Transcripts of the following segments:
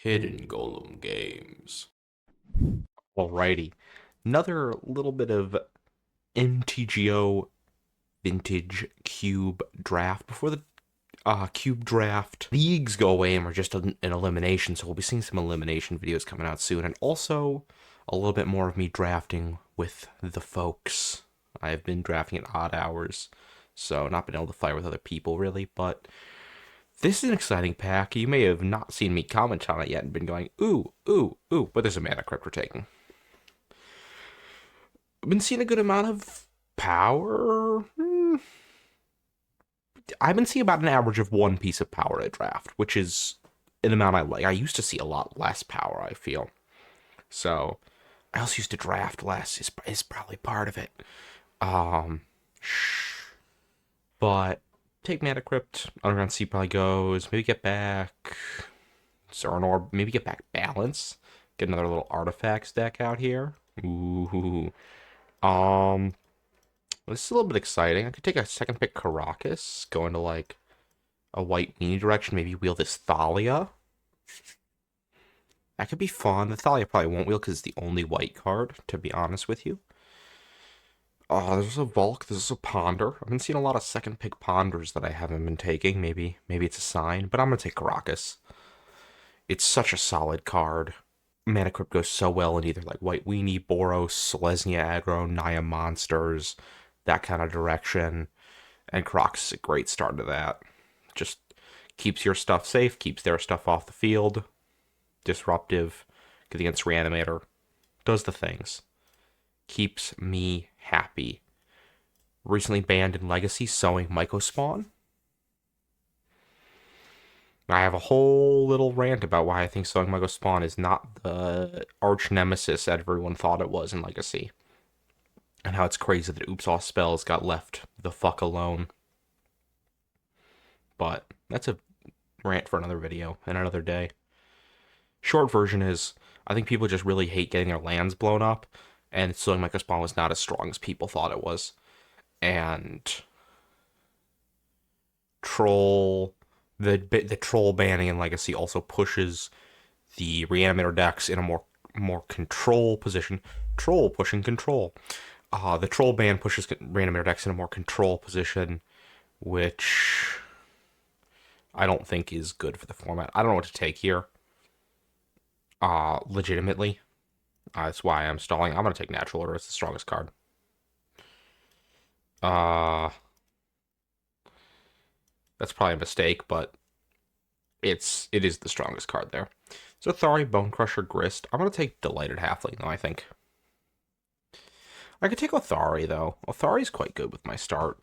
Hidden Golem Games. Alrighty. Another little bit of MTGO vintage cube draft. Before the cube draft leagues go away and we're just an elimination, so we'll be seeing some elimination videos coming out soon. And also a little bit more of me drafting with the folks. I've been drafting at odd hours, so not been able to fight with other people really, but this is an exciting pack. You may have not seen me comment on it yet and been going, ooh, ooh, ooh, but there's a mana crypt we're taking. I've been seeing a good amount of power. I've been seeing about an average of one piece of power a draft, which is an amount I like. I used to see a lot less power, I feel. So I also used to draft less, is probably part of it. Um, but take Mana Crypt, Underground Sea probably goes. Maybe get back Certain Orb, maybe get back Balance. Get another little artifacts deck out here. Ooh. Um, This is a little bit exciting. I could take a second pick Caracas, go into like a white weenie direction, maybe wheel this Thalia. That could be fun. The Thalia probably won't wheel because it's the only white card, to be honest with you. There's a Volk, there's a Ponder. I've been seeing a lot of second pick Ponders that I haven't been taking. Maybe it's a sign, but I'm gonna take Caracas. It's such a solid card. Mana Crypt goes so well in either like White Weenie, Boros, Selesnya aggro, Naya monsters, that kind of direction. And Crocs is a great start to that. Just keeps your stuff safe, keeps their stuff off the field. Disruptive, good against Reanimator. Does the things. Keeps me happy. Recently banned in Legacy, Sowing Mycospawn. I have a whole little rant about why I think Sowing Mycospawn is not the arch nemesis that everyone thought it was in Legacy. And how it's crazy that Oops All Spells got left the fuck alone. But that's a rant for another video and another day. Short version is, I think people just really hate getting their lands blown up, and Sowing Mycospawn was not as strong as people thought it was. And Troll, the Troll banning in Legacy also pushes the Reanimator decks in a more control position. Troll pushing control. The Troll ban pushes Reanimator decks in a more control position, which I don't think is good for the format. I don't know what to take here. Legitimately. That's why I'm stalling. I'm gonna take Natural Order. It's the strongest card. Uh, that's probably a mistake, but it is the strongest card there. So Thari, Bone Crusher, Grist. I'm gonna take Delighted Halfling though. I think I could take Othari though. Othari's quite good with my start.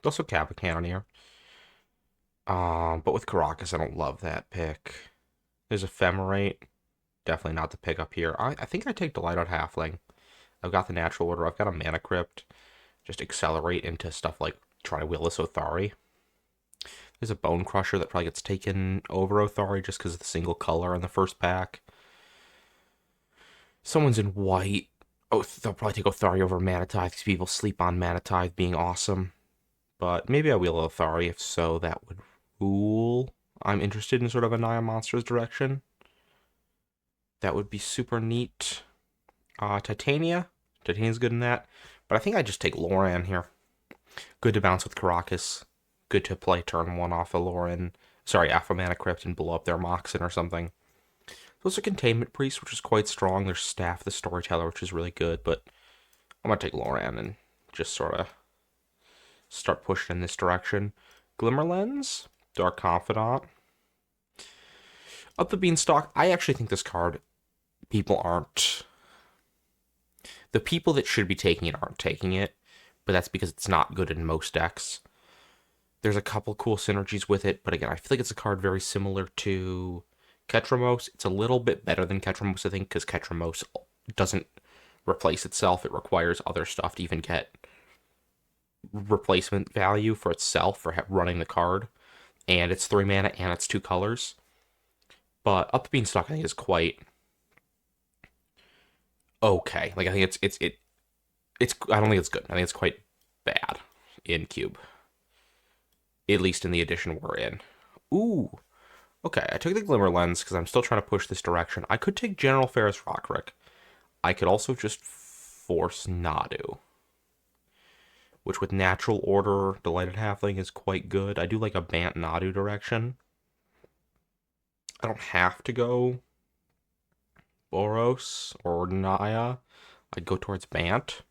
Also Kappa Cannoneer. But with Caracas, I don't love that pick. There's Ephemerate. Definitely not the pick up here. I think I take Delighted Halfling. I've got the Natural Order. I've got a Mana Crypt. Just accelerate into stuff like try to wheel this Othari. There's a Bone Crusher that probably gets taken over Othari just because of the single color in the first pack. Someone's in white. Oh, they'll probably take Othari over Mana Tithe because people sleep on Mana Tithe being awesome. But maybe I wheel Othari. If so, that would rule. I'm interested in sort of a Naya Monsters direction. That would be super neat. Titania. Titania's good in that. But I think I just take Loran here. Good to bounce with Caracas. Good to play turn one off a Loran. Sorry, Alpha Mana Crypt and blow up their Moxen or something. There's a Containment Priest, which is quite strong. There's Staff the Storyteller, which is really good. But I'm going to take Loran and just sort of start pushing in this direction. Glimmerlens. Dark Confidant. Up the Beanstalk. I actually think this card, people aren't... The people that should be taking it aren't taking it, but that's because it's not good in most decks. There's a couple cool synergies with it, but again, I feel like it's a card very similar to Ketramos. It's a little bit better than Ketramos, I think, because Ketramos doesn't replace itself. It requires other stuff to even get replacement value for itself for running the card. And it's 3 mana and it's 2 colors. But Up the Beanstalk, I think, is quite okay. Like, I think it's I don't think it's good. I think it's quite bad in Cube. At least in the edition we're in. Ooh. Okay, I took the Glimmer Lens because I'm still trying to push this direction. I could take General Ferris Rockrick. I could also just force Nadu, which with Natural Order, Delighted Halfling is quite good. I do like a Bant Nadu direction. I don't have to go Boros or Naya. I'd go towards Bant.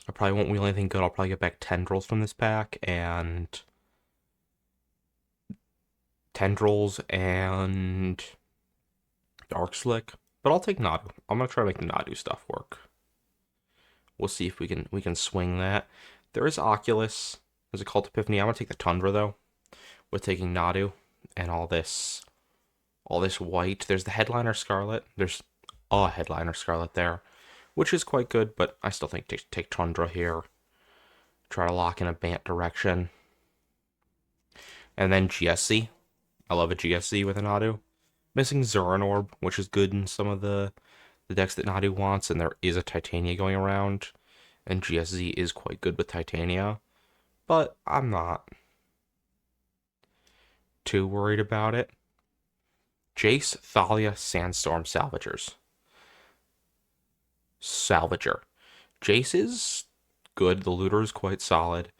I probably won't wheel anything good. I'll probably get back Tendrils from this pack and Dark Slick. But I'll take Nadu. I'm gonna try to make the Nadu stuff work. We'll see if we can swing that. There is Oculus. There's a Cult Epiphany. I'm gonna take the Tundra though. With taking Nadu and all this white. There's the Headliner Scarlet. There's a Headliner Scarlet there, which is quite good, but I still think take Tundra here. Try to lock in a Bant direction. And then GSC. I love a GSC with a Nadu. Missing Zuran Orb, which is good in some of the decks that Nadu wants, and there is a Titania going around, and GSZ is quite good with Titania, but I'm not too worried about it. Jace, Thalia, Sandstorm, Salvager. Jace is good. The looter is quite solid.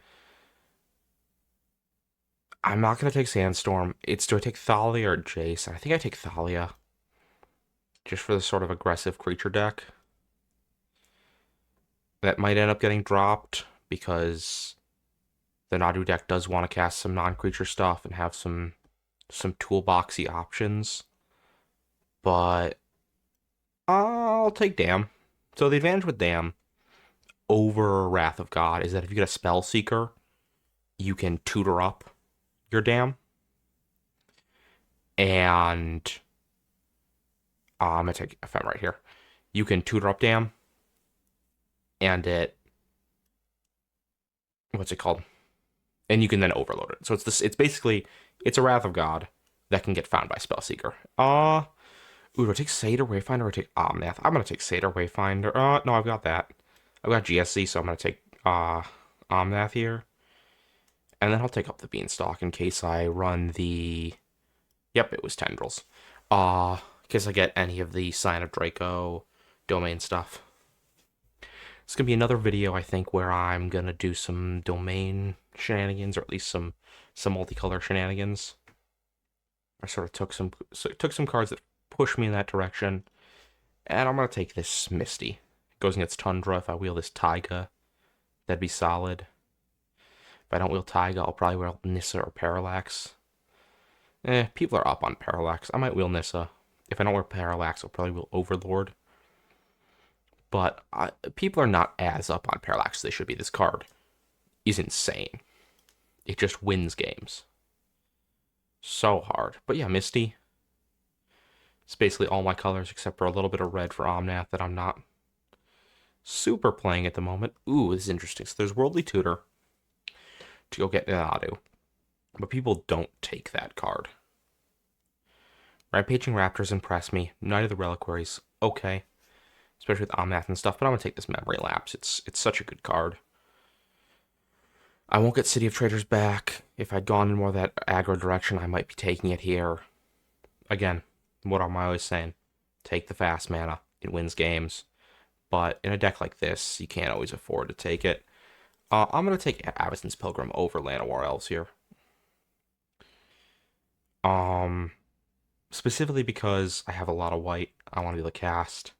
I'm not going to take Sandstorm. Do I take Thalia or Jace? I think I take Thalia. Just for the sort of aggressive creature deck. That might end up getting dropped because the Nadu deck does want to cast some non-creature stuff and have some toolboxy options. But I'll take Dam. So the advantage with Dam over Wrath of God is that if you get a Spell Seeker, you can tutor up your Dam. And I'm going to take FM right here. You can tutor up Dam. And what's it called? And you can then overload it. So it's basically a Wrath of God that can get found by Spellseeker. Do I take Satyr Wayfinder or take Omnath? I'm gonna take Satyr Wayfinder. No, I've got that. I've got GSC, so I'm gonna take Omnath here. And then I'll take up the Beanstalk in case I run the... Yep, it was Tendrils. In case I get any of the Sign of Draco domain stuff. It's going to be another video, I think, where I'm going to do some domain shenanigans, or at least some multicolor shenanigans. I sort of took some cards that pushed me in that direction. And I'm going to take this Misty. It goes against Tundra. If I wheel this Taiga, that'd be solid. If I don't wheel Taiga, I'll probably wheel Nissa or Parallax. People are up on Parallax. I might wheel Nissa. If I don't wheel Parallax, I'll probably wheel Overlord. But people are not as up on Parallax as they should be. This card is insane. It just wins games. So hard. But yeah, Misty. It's basically all my colors except for a little bit of red for Omnath that I'm not super playing at the moment. Ooh, this is interesting. So there's Worldly Tutor to go get Nadu. But people don't take that card. Rampaging Raptors impress me. Night of the Reliquaries, okay. Especially with Omnath and stuff, but I'm going to take this Memory Lapse. It's such a good card. I won't get City of Traders back. If I'd gone in more of that aggro direction, I might be taking it here. Again, what am I always saying? Take the fast mana. It wins games. But in a deck like this, you can't always afford to take it. I'm going to take Avacyn's Pilgrim over Llanowar Elves here. Specifically because I have a lot of white. I want to be able to cast.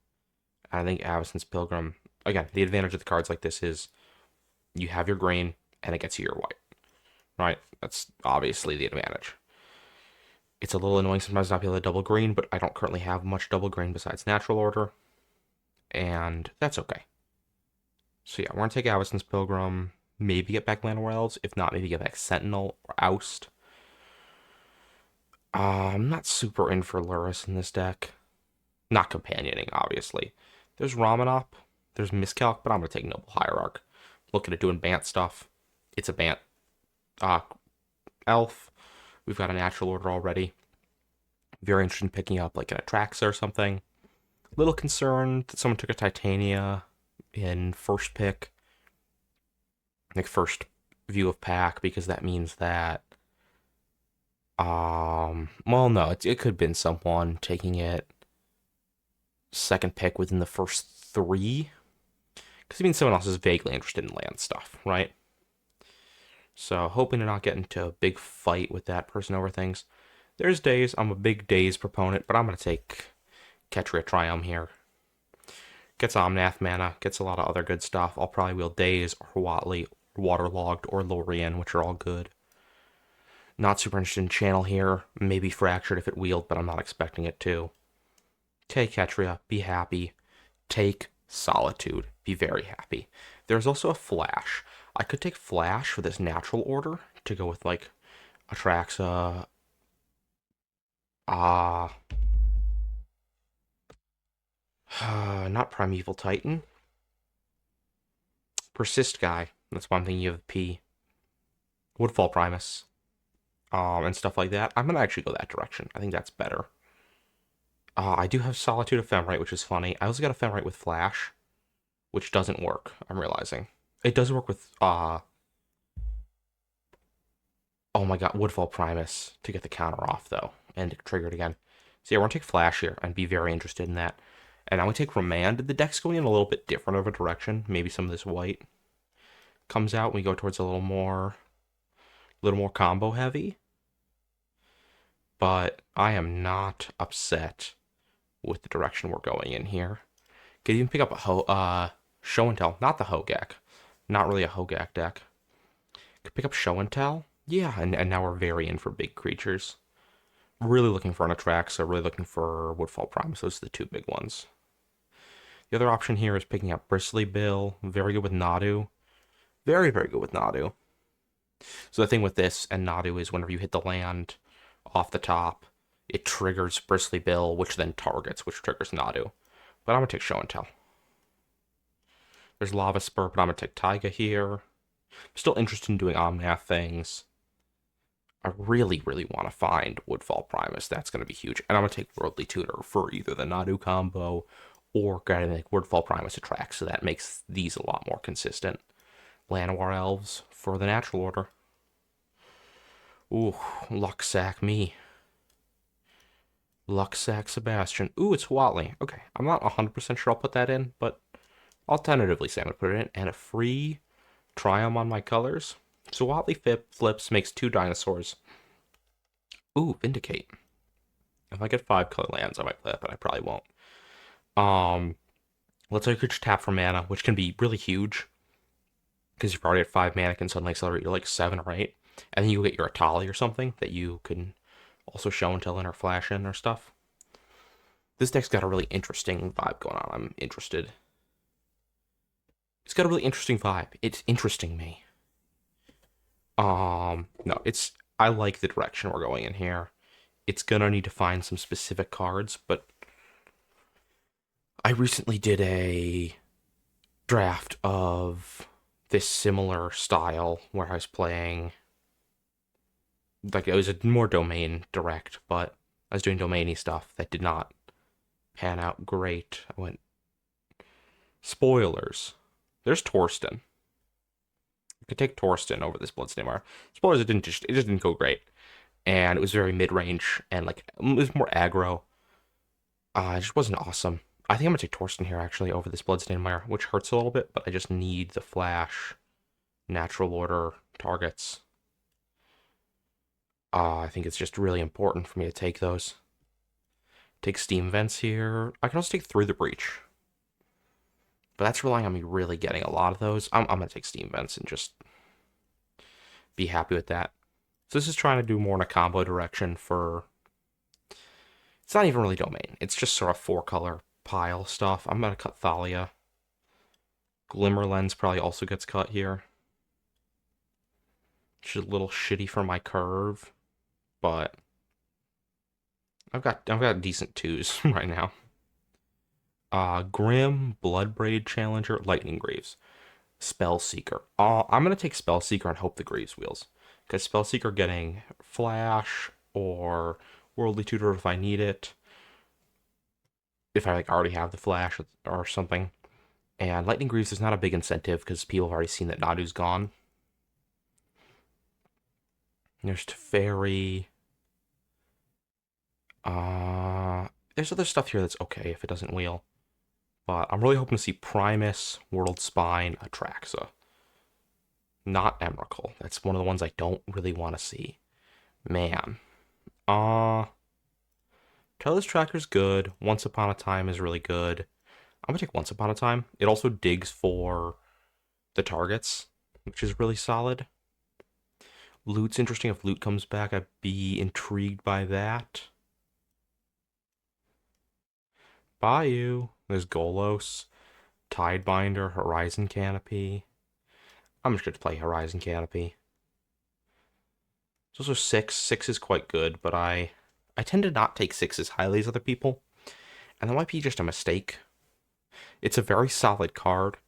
I think Avacyn's Pilgrim, again, the advantage of the cards like this is you have your green and it gets you your white, right? That's obviously the advantage. It's a little annoying sometimes not be able to double green, but I don't currently have much double green besides Natural Order, and that's okay. So yeah, we're going to take Avacyn's Pilgrim, maybe get back Llanowar Elves, if not, maybe get back Sentinel or Oust. I'm not super in for Lurrus in this deck. Not companioning, obviously. There's Ramanop, there's Miscalc, but I'm going to take Noble Hierarch. Looking at doing Bant stuff. It's a Bant elf. We've got a Natural Order already. Very interested in picking up like an Atraxa or something. Little concerned that someone took a Titania in first pick. Like first view of pack, because that means that Well, no, it could have been someone taking it second pick within the first three. Because I mean, someone else is vaguely interested in land stuff, right? So hoping to not get into a big fight with that person over things. There's days. I'm a big days proponent, but I'm gonna take Ketria Triumph here. Gets Omnath mana, gets a lot of other good stuff. I'll probably wheel Daze or Watley, Waterlogged, or Lorien, which are all good. Not super interested in Channel here. Maybe Fractured if it wheeled, but I'm not expecting it to. Take Ketria, be happy. Take Solitude, be very happy. There's also a Flash. I could take Flash for this natural order to go with like Atraxa, ah, not Primeval Titan. Persist guy. That's one thing you have P. Woodfall Primus. And stuff like that. I'm gonna actually go that direction. I think that's better. I do have Solitude Ephemerate, which is funny. I also got Ephemerate with Flash, which doesn't work, I'm realizing. It does work with, oh my god, Woodfall Primus to get the counter off, though, and trigger it again. So yeah, we're gonna take Flash here and be very interested in that. And now we take Remand. The deck's going in a little bit different of a direction. Maybe some of this white comes out. We go towards a little more combo heavy. But I am not upset with the direction we're going in here. Could even pick up a Show and Tell, not the Hogak. Not really a Hogak deck. Could pick up Show and Tell. Yeah, and now we're very in for big creatures. Really looking for an Atraxa, really looking for Woodfall Primus. Those are the two big ones. The other option here is picking up Bristly Bill. Very good with Nadu. Very, very good with Nadu. So the thing with this and Nadu is whenever you hit the land off the top, it triggers Bristly Bill, which then targets, which triggers Nadu. But I'm going to take Show and Tell. There's Lava Spur, but I'm going to take Taiga here. I'm still interested in doing Omnath things. I really, really want to find Woodfall Primus. That's going to be huge. And I'm going to take Worldly Tutor for either the Nadu combo or getting like Woodfall Primus attracts, so that makes these a lot more consistent. Llanowar Elves for the natural order. Ooh, Lucksack me. Lucksack Sebastian. Ooh, it's Watley. Okay, I'm not 100% sure I'll put that in, but I'll tentatively say I'm going to put it in. And a free Triumph on my colors. So Watley flips, makes 2 dinosaurs. Ooh, Vindicate. If I get 5 color lands, I might play it, but I probably won't. Let's say creature tap for mana, which can be really huge. Because you've already at 5 mana, can suddenly accelerate you like 7 or 8. And then you get your Atali or something that you can also show and tell in or flash in or stuff. This deck's got a really interesting vibe going on. I'm interested. It's got a really interesting vibe. It's interesting me. No, I like the direction we're going in here. It's gonna need to find some specific cards, but I recently did a draft of this similar style where I was playing, like, it was a more domain direct, but I was doing domainy stuff that did not pan out great. I went spoilers. There's Torsten. I could take Torsten over this Bloodstained Mar. Spoilers, it just didn't go great, and it was very mid range and like it was more aggro. It just wasn't awesome. I think I'm gonna take Torsten here actually over this Bloodstained Mire, which hurts a little bit, but I just need the flash, natural order targets. I think it's just really important for me to take those. Take Steam Vents here. I can also take Through the Breach. But that's relying on me really getting a lot of those. I'm going to take Steam Vents and just be happy with that. So this is trying to do more in a combo direction for... It's not even really domain. It's just sort of 4-color pile stuff. I'm going to cut Thalia. Glimmer Lens probably also gets cut here. Which is a little shitty for my curve. But I've got decent 2s right now. Grim, Bloodbraid Challenger, Lightning Greaves, Spellseeker. I'm gonna take Spellseeker and hope the Greaves wheels, because Spellseeker getting Flash or Worldly Tutor if I need it, if I like already have the Flash or something. And Lightning Greaves is not a big incentive because people have already seen that Nadu's gone. There's Teferi. Uh, there's other stuff here that's okay if it doesn't wheel. But I'm really hoping to see Primus, World Spine, Atraxa. Not Emrakul. That's one of the ones I don't really want to see. Man. Uh, Telus Tracker's good. Once Upon a Time is really good. I'm gonna take Once Upon a Time. It also digs for the targets, which is really solid. Loot's interesting. If loot comes back, I'd be intrigued by that. Bayou. There's Golos, Tidebinder, Horizon Canopy. I'm just going to play Horizon Canopy. It's also 6. 6 is quite good, but I tend to not take 6 as highly as other people, and that might be just a mistake. It's a very solid card,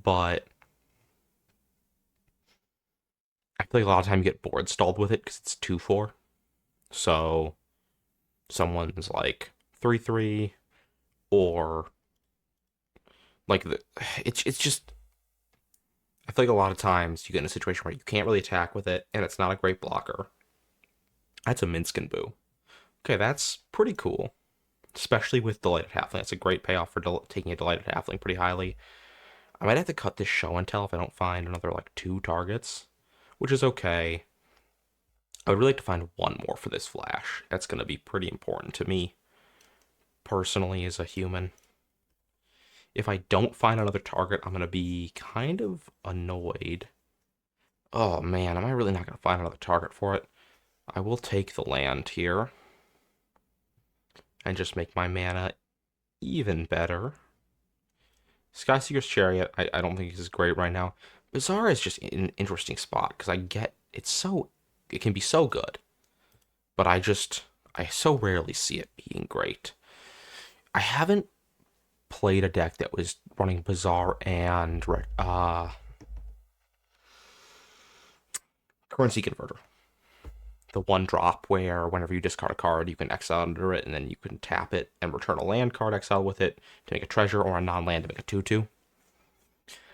but I feel like a lot of time you get board stalled with it because it's 2/4. So someone's like 3/3, or like it's just I feel like a lot of times you get in a situation where you can't really attack with it, and it's not a great blocker. That's a Minskin Boo. Okay, that's pretty cool, especially with Delighted Halfling. That's a great payoff for taking a Delighted Halfling pretty highly. I might have to cut this show and tell if I don't find another like 2 targets, which is okay. I would really like to find one more for this flash. That's going to be pretty important to me personally as a human. If I don't find another target, I'm going to be kind of annoyed. Oh man, am I really not going to find another target for it? I will take the land here and just make my mana even better. Skyseeker's Chariot, I don't think is great right now. Bizarre is just an interesting spot because I get it can be so good, but I so rarely see it being great. I haven't played a deck that was running Bizarre and Currency Converter. The one drop where whenever you discard a card, you can exile under it, and then you can tap it and return a land card exile with it to make a treasure, or a non-land to make a 2/2.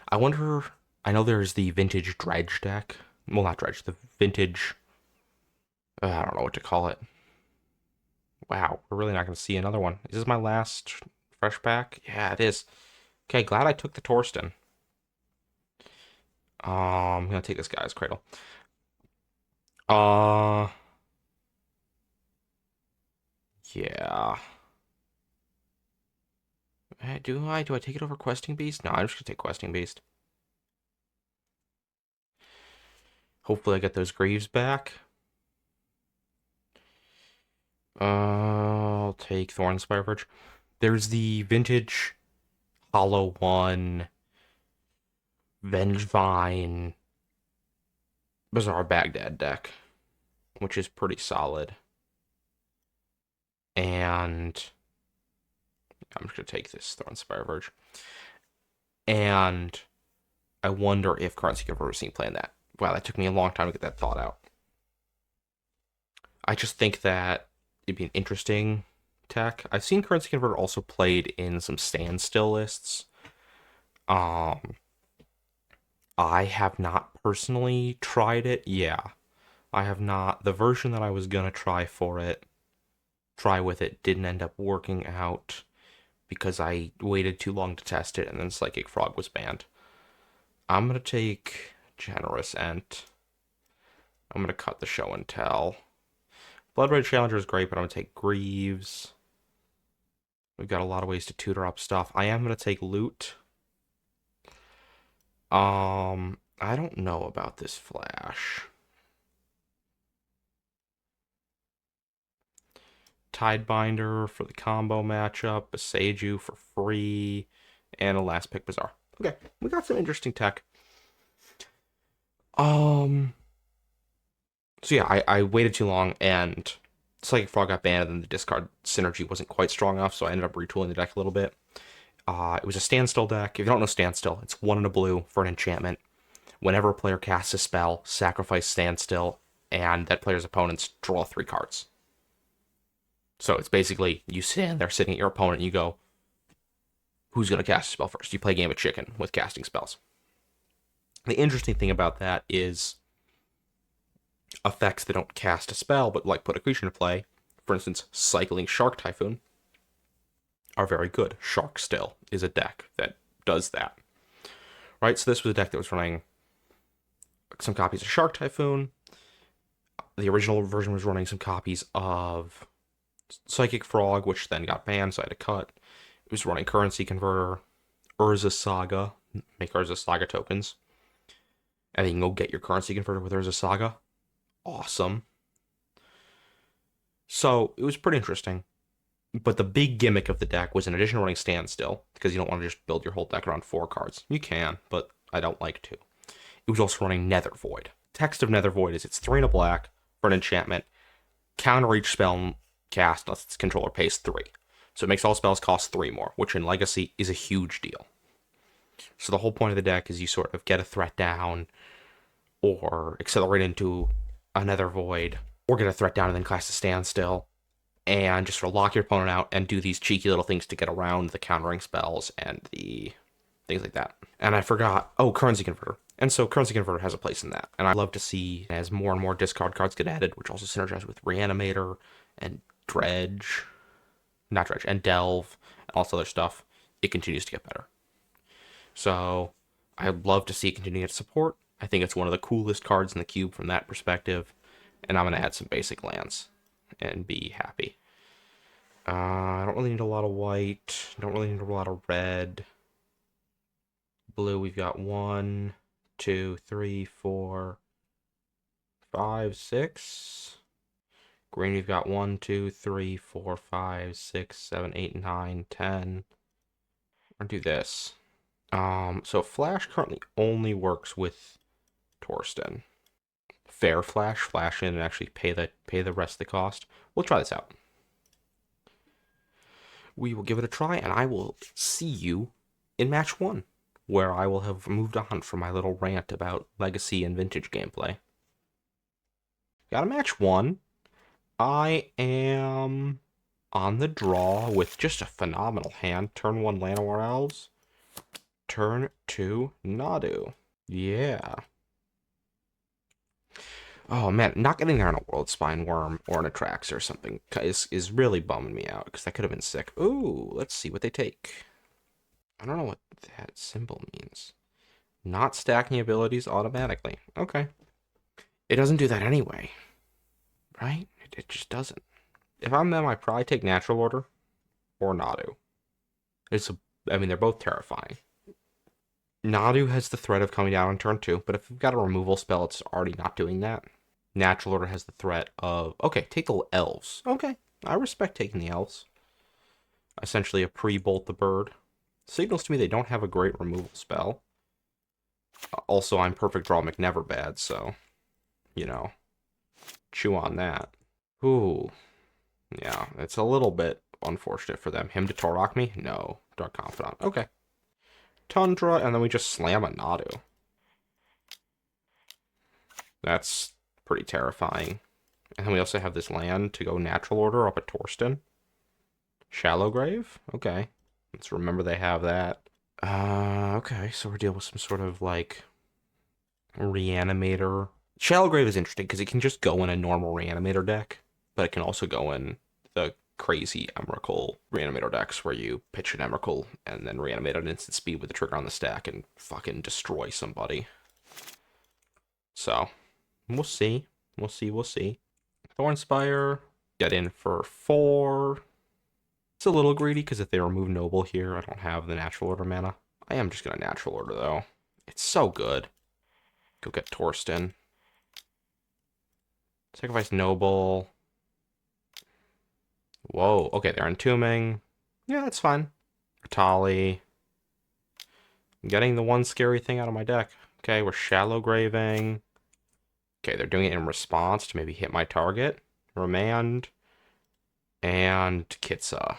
I wonder. I know there's the Vintage Dredge deck. Well, not Dredge, the Vintage. I don't know what to call it. Wow, we're really not going to see another one. Is this my last fresh pack? Yeah, it is. Okay, glad I took the Torsten. I'm gonna take this guy's Cradle. Uh, yeah. Do I take it over Questing Beast? No, I'm just gonna take Questing Beast. Hopefully I get those Greaves back. I'll take Thornspire Verge. There's the Vintage Hollow One, Vengevine, Bizarre Baghdad deck, which is pretty solid. And I'm just gonna take this Thornspire Verge. And I wonder if Currency Converter is playing that. Wow, that took me a long time to get that thought out. I just think that it'd be an interesting tech. I've seen Currency Converter also played in some standstill lists. Um, I have not personally tried it. Yeah, I have not. The version that I was gonna try with it, didn't end up working out because I waited too long to test it, and then Psychic Frog was banned. I'm gonna take Generous Ent. I'm gonna cut the show and tell. Blood Red Challenger is great, but I'm gonna take Greaves. We've got a lot of ways to tutor up stuff. I am gonna take Loot. I don't know about this flash. Tidebinder for the combo matchup, Beseiju for free, and a last pick Bizarre. Okay, we got some interesting tech. So yeah, I waited too long, and Psychic Frog got banned, and the discard synergy wasn't quite strong enough, so I ended up retooling the deck a little bit. It was a standstill deck. If you don't know standstill, it's 1 and a blue for an enchantment. Whenever a player casts a spell, sacrifice standstill, and that player's opponents draw 3 cards. So it's basically you stand there sitting at your opponent, and you go, who's going to cast a spell first? You play a game of chicken with casting spells. The interesting thing about that is effects that don't cast a spell but like put a creature into play. for instance, Cycling Shark Typhoon, are very good. Shark Still is a deck that does that. Right? So this was a deck that was running some copies of Shark Typhoon. The original version was running some copies of Psychic Frog, which then got banned, so I had to cut. It was running Currency Converter, Urza Saga, make Urza Saga tokens. And then you can go get your Currency Converter with Urza Saga. Awesome. So it was pretty interesting. But the big gimmick of the deck was in addition to running Standstill, because you don't want to just build your whole deck around 4 cards. You can, but I don't like to. It was also running Nether Void. Text of Nether Void is it's 3 and a black for an enchantment. Counter each spell cast unless its controller pays 3. So it makes all spells cost 3 more, which in Legacy is a huge deal. So the whole point of the deck is you sort of get a threat down, or accelerate into a Nether Void, or get a threat down and then cast a Standstill, and just sort of lock your opponent out and do these cheeky little things to get around the countering spells and the things like that. And I forgot, Currency Converter. And so Currency Converter has a place in that. And I love to see as more and more discard cards get added, which also synergize with Reanimator and and Delve, and all this other stuff, it continues to get better. So I'd love to see it continue to support. I think it's one of the coolest cards in the cube from that perspective. And I'm going to add some basic lands and be happy. I don't really need a lot of white. Don't really need a lot of red. Blue, we've got 1, 2, 3, 4, 5, 6. Green, we've got 1, 2, 3, 4, 5, 6, 7, 8, 9, 10. I'll do this. So Flash currently only works with Torsten. Fair Flash, flash in and actually pay the rest of the cost. We'll try this out. We will give it a try, and I will see you in match 1, where I will have moved on from my little rant about Legacy and Vintage gameplay. Got a match 1. I am on the draw with just a phenomenal hand. Turn 1 Llanowar Elves. Turn 2 Nadu. Yeah. Oh man, not getting there on a World Spine Worm or an Atrax or something is really bumming me out, because that could have been sick. Ooh, let's see what they take. I don't know what that symbol means. Not stacking abilities automatically. Okay. It doesn't do that anyway. Right? It just doesn't. If I'm them, I probably take Natural Order or Nadu. They're both terrifying. Nadu has the threat of coming down on turn 2, but if you've got a removal spell, it's already not doing that. Natural Order has the threat of, okay, take the elves. Okay, I respect taking the elves. Essentially a pre-bolt the bird. Signals to me they don't have a great removal spell. Also, I'm Perfect Draw McNeverbad, so, chew on that. Ooh. Yeah, it's a little bit unfortunate for them. Him to Torok me? No. Dark Confidant. Okay. Tundra, and then we just slam a Nadu. That's pretty terrifying. And then we also have this land to go Natural Order up at Torsten. Shallow Grave? Okay. Let's remember they have that. Okay, so we're dealing with some sort of, Reanimator. Shallow Grave is interesting, because it can just go in a normal Reanimator deck, but it can also go in the crazy Emrakul Reanimator decks where you pitch an Emrakul and then reanimate at instant speed with the trigger on the stack and fucking destroy somebody. So, we'll see. We'll see. Thornspire, get in for 4. It's a little greedy, because if they remove Noble here, I don't have the Natural Order mana. I am just going to Natural Order, though. It's so good. Go get Torsten. Sacrifice Noble. Whoa, okay, they're entombing. Yeah, that's fine. Tali. I'm getting the one scary thing out of my deck. Okay, we're Shallow Graving. Okay, they're doing it in response to maybe hit my target. Remand. And Kitsa.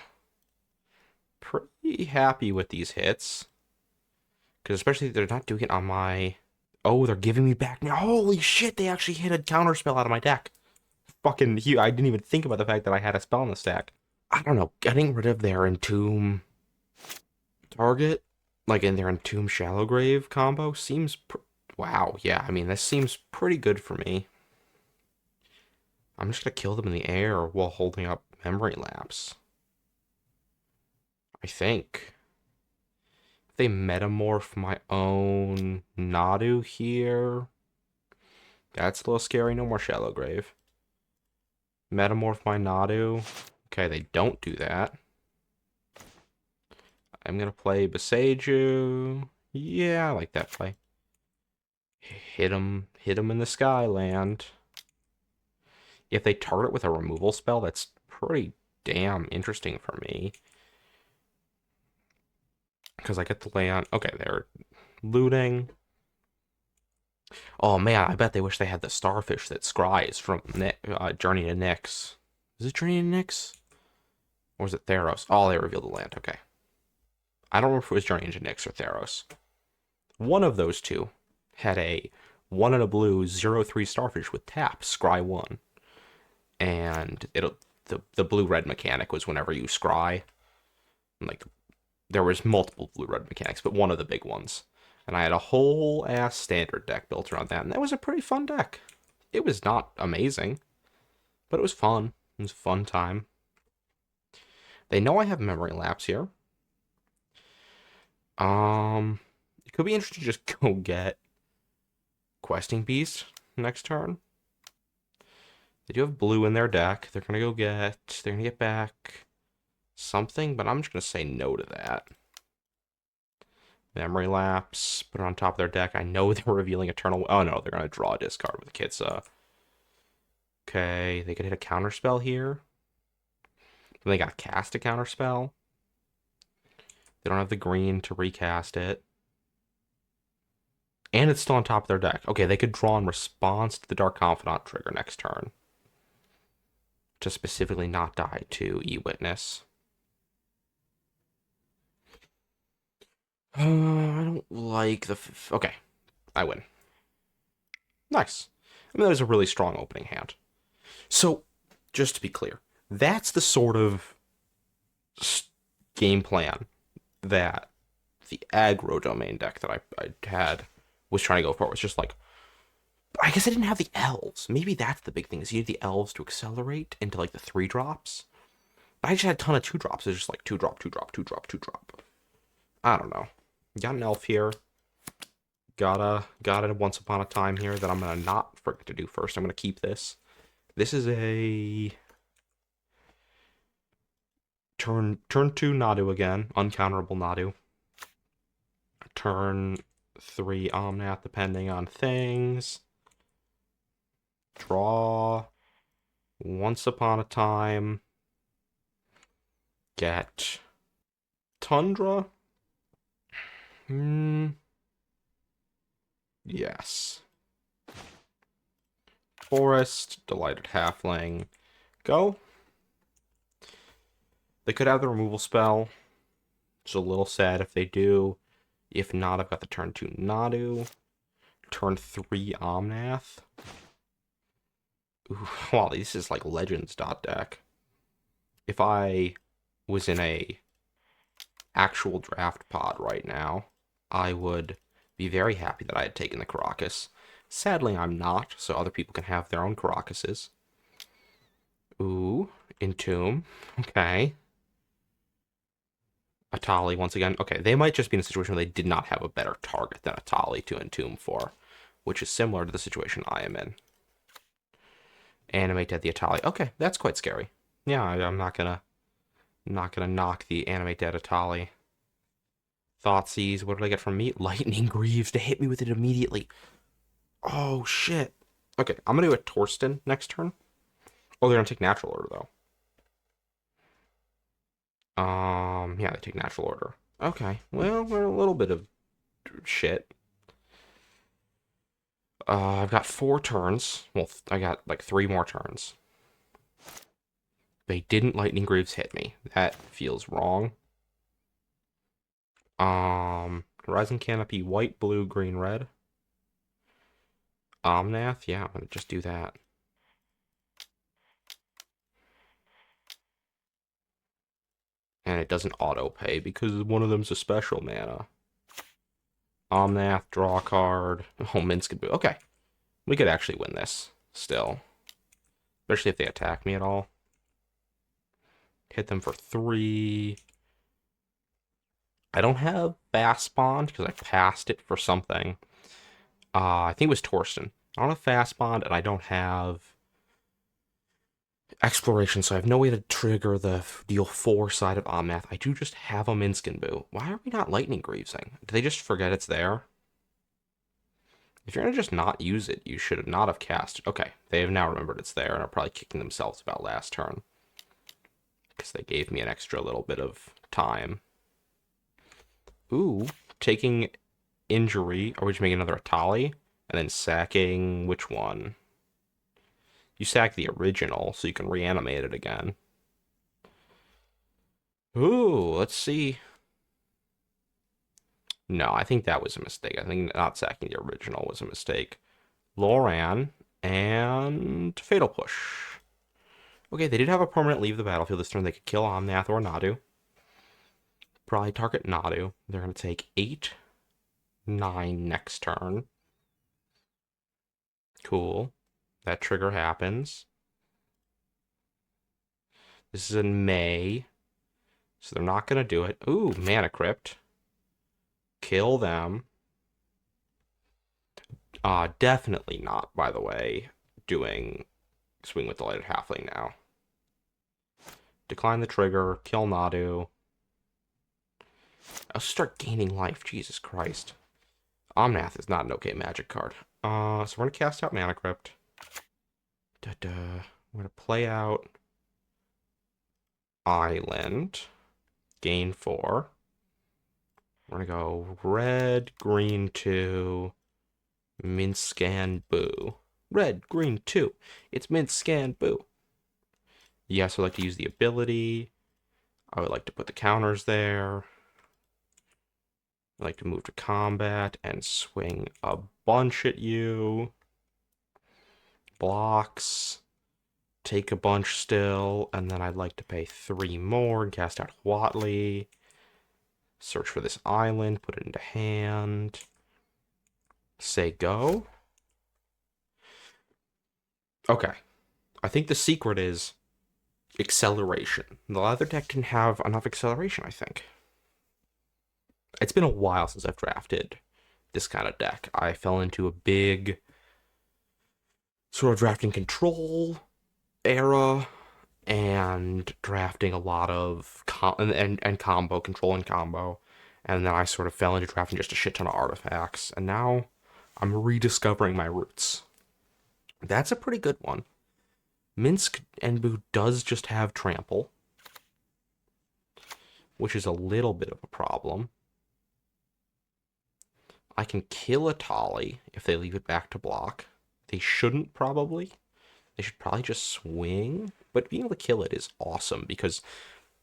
Pretty happy with these hits. Because especially they're not doing it on my... Oh, they're giving me back now. Holy shit, they actually hit a counterspell out of my deck. Fucking huge. I didn't even think about the fact that I had a spell in the stack. I don't know. Getting rid of their Entomb target, in their Entomb Shallow Grave combo, seems... Wow, yeah, this seems pretty good for me. I'm just gonna kill them in the air while holding up memory lapse. I think. If they metamorph my own Nadu here, that's a little scary. No more Shallow Grave. Metamorph my Nadu. Okay, they don't do that. I'm gonna play Beseiju. Yeah, I like that play. Hit him in the Skyland. If they target with a removal spell, that's pretty damn interesting for me. Because I get the land. Okay, they're looting. Oh man, I bet they wish they had the starfish that scries from Journey to Nyx. Is it Journey to Nyx? Or is it Theros? Oh, they revealed the land. Okay. I don't remember if it was Journey into Nyx or Theros. One of those two had a 1 and a blue 0/3 starfish with tap, scry 1. And the blue-red mechanic was whenever you scry. Like, there was multiple blue-red mechanics, but one of the big ones. And I had a whole ass standard deck built around that, and that was a pretty fun deck. It was not amazing, but it was fun. It was a fun time. They know I have memory lapse here. It could be interesting to just go get Questing Beast next turn. They do have blue in their deck. They're gonna get back something, but I'm just gonna say no to that. Memory lapse, put it on top of their deck. I know they're revealing Eternal. Oh no, they're gonna draw a discard with Kitsa. Okay, they could hit a counterspell here. Then they gotta cast a counterspell. They don't have the green to recast it. And it's still on top of their deck. Okay, they could draw in response to the Dark Confidant trigger next turn. To specifically not die to E-Witness. I don't like the... Okay, I win. Nice. I mean, that was a really strong opening hand. So, just to be clear, that's the sort of game plan that the aggro domain deck that I had was trying to go for. It was just like, I guess I didn't have the elves. Maybe that's the big thing, is you need the elves to accelerate into like the 3-drops. But I just had a ton of 2-drops. It's just like 2-drop, 2-drop, 2-drop, 2-drop. I don't know. Got an elf here. Got a Once Upon a Time here that I'm gonna not forget to do first. I'm gonna keep this. This is a turn 2 Nadu again, uncounterable Nadu. Turn 3 Omnath, depending on things. Draw. Once Upon a Time. Get Tundra. Yes. Forest, Delighted Halfling. Go. They could have the removal spell. It's a little sad if they do. If not, I've got the turn 2 Nadu. Turn 3 Omnath. Ooh, wow, this is like Legends deck. If I was in a actual draft pod right now, I would be very happy that I had taken the Caracas. Sadly, I'm not, so other people can have their own Caracases. Ooh, Entomb. Okay. Atali once again. Okay, they might just be in a situation where they did not have a better target than Atali to entomb for, which is similar to the situation I am in. Animate at the Atali. Okay, that's quite scary. Yeah, I'm not gonna knock the Animate Dead Atali. Thoughtseize, what did I get from me? Lightning Greaves to hit me with it immediately. Oh shit. Okay, I'm gonna do a Torsten next turn. Oh, they're gonna take Natural Order though. Yeah, they take Natural Order. Okay, well, we're a little bit of shit. I've got 4 turns. Well, I got like 3 more turns. They didn't Lightning Greaves hit me. That feels wrong. Horizon Canopy, white, blue, green, red. Omnath, yeah, I'm gonna just do that. And it doesn't auto pay because one of them's a special mana. Omnath, draw a card. Oh, Minsk could be okay. We could actually win this still. especially if they attack me at all. Hit them for 3. I don't have Fast Bond because I passed it for something. I think it was Torsten. I don't have Fast Bond, and I don't have Exploration, so I have no way to trigger the deal 4 side of Omnath. I do just have a Minskin. Why are we not Lightning Greavesing? Do they just forget it's there? If you're gonna just not use it, you should not have cast it. Okay, they have now remembered it's there and are probably kicking themselves about last turn. Because they gave me an extra little bit of time. Ooh, taking injury. Are we just making another Atali? And then sacking which one? You sack the original, so you can reanimate it again. Ooh, let's see. No, I think that was a mistake. I think not sacking the original was a mistake. Loran and Fatal Push. Okay, they did have a permanent leave the battlefield this turn. They could kill Omnath or Nadu. Probably target Nadu. They're going to take 8, 9 next turn. Cool. That trigger happens. This is in May. So they're not going to do it. Ooh, Mana Crypt. Kill them. Definitely not, by the way, doing Swing with the Lighted Halfling now. Decline the trigger. Kill Nadu. I'll start gaining life. Jesus Christ. Omnath is not an okay magic card. So we're going to cast out Mana Crypt. We're going to play out Island. Gain 4. We're going to go red, green 2, Minscan Boo. Red, green 2. It's Minscan Boo. Yes, I'd like to use the ability. I would like to put the counters there. I'd like to move to combat and swing a bunch at you. Blocks. Take a bunch still. And then I'd like to pay 3 more and cast out Huatli. Search for this island. Put it into hand. Say go. Okay. I think the secret is acceleration. The other deck didn't have enough acceleration, I think. It's been a while since I've drafted this kind of deck. I fell into a big sort of drafting control era and drafting a lot of combo, control and combo. And then I sort of fell into drafting just a shit ton of artifacts. And now I'm rediscovering my roots. That's a pretty good one. Minsk and Boo does just have trample, which is a little bit of a problem. I can kill a Tali if they leave it back to block. They shouldn't probably. They should probably just swing. But being able to kill it is awesome because,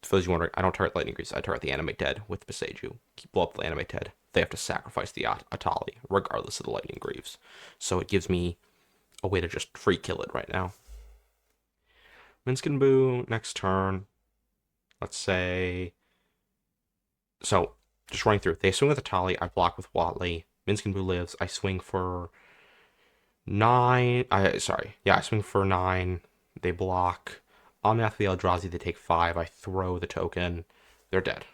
for those you wondering, I don't target Lightning Greaves. I target the Animate Dead with Beseju. Blow up the Animate Dead. They have to sacrifice the Atali, regardless of the Lightning Greaves. So it gives me a way to just free kill it right now. Minskin Boo, next turn. Let's say... So, just running through. They swing with Atali. I block with Huatli. Minskin Boo lives. I swing for 9. I swing for 9. They block. Omnath the Eldrazi, they take 5. I throw the token. They're dead.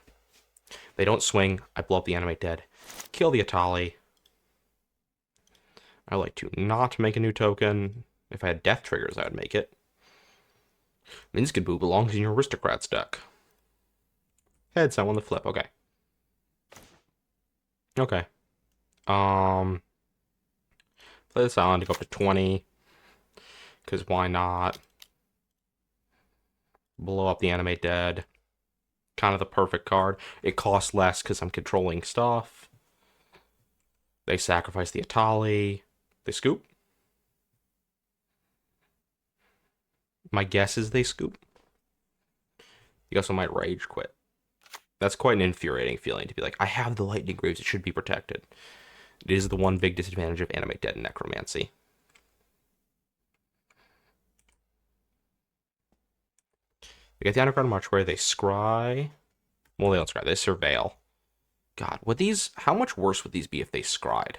They don't swing. I blow up the Animate Dead. Kill the Atali. I like to not make a new token. If I had death triggers, I would make it. Minskin Boo belongs in your Aristocrats deck. Heads, I won the flip. Okay. Okay. Play this island to go up to 20. Because why not? Blow up the Animate Dead. Kind of the perfect card. It costs less because I'm controlling stuff. They sacrifice the Atali. They scoop. My guess is they scoop. You also might rage quit. That's quite an infuriating feeling to be like, I have the Lightning Greaves, it should be protected. It is the one big disadvantage of Animate Dead and Necromancy. They get the Underground Mortuary, they scry. Well, they don't scry, they surveil. God, how much worse would these be if they scried?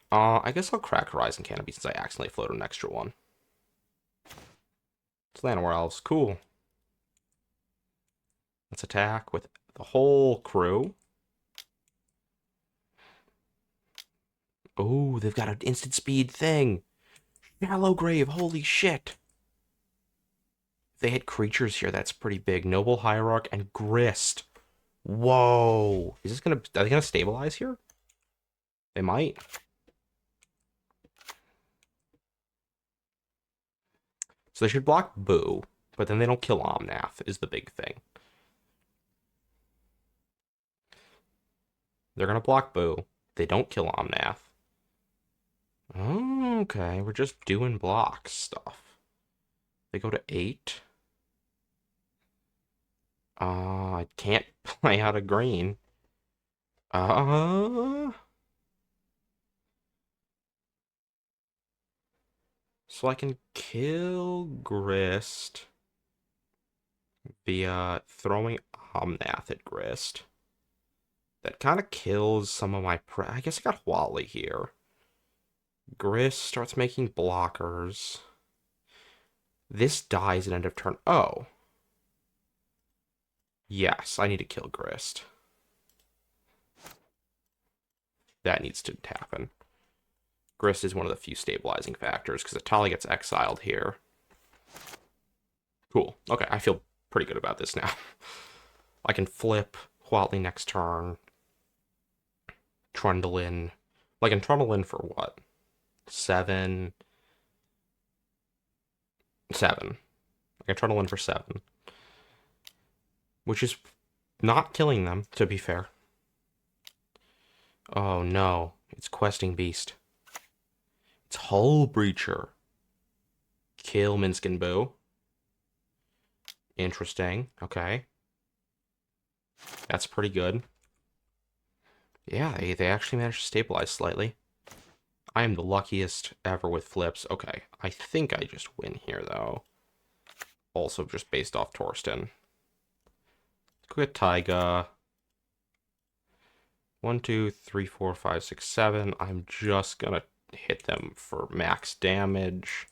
I guess I'll crack Horizon Canopy since I accidentally floated an extra one. Llanowar elves. Cool. Let's attack with the whole crew. Oh, they've got an instant speed thing. Shallow Grave, holy shit. If they had creatures here, that's pretty big. Noble Hierarch and Grist. Whoa. Is this gonna... Are they gonna stabilize here? They might. So they should block Boo, but then they don't kill Omnath, is the big thing. They're gonna block Boo. They don't kill Omnath. Oh, okay, we're just doing block stuff. They go to 8. I can't play out a green. So I can kill Grist via throwing Omnath at Grist. That kind of kills some of my... I guess I got Wally here. Grist starts making blockers. This dies at end of turn. Oh. Yes, I need to kill Grist. That needs to happen. Grist is one of the few stabilizing factors, because Atali gets exiled here. Cool. Okay, I feel pretty good about this now. I can flip Wally next turn. Trundle in. Like, I can trundle in for what? 7. 7. I can trundle in for 7. Which is not killing them, to be fair. Oh no, it's Questing Beast. It's Hull Breacher. Kill Minskin Boo. Interesting, okay. That's pretty good. Yeah, they actually managed to stabilize slightly. I am the luckiest ever with flips. Okay, I think I just win here, though. Also just based off Torsten. Quit Taiga. 1, 2, 3, 4, 5, 6, 7. I'm just gonna hit them for max damage.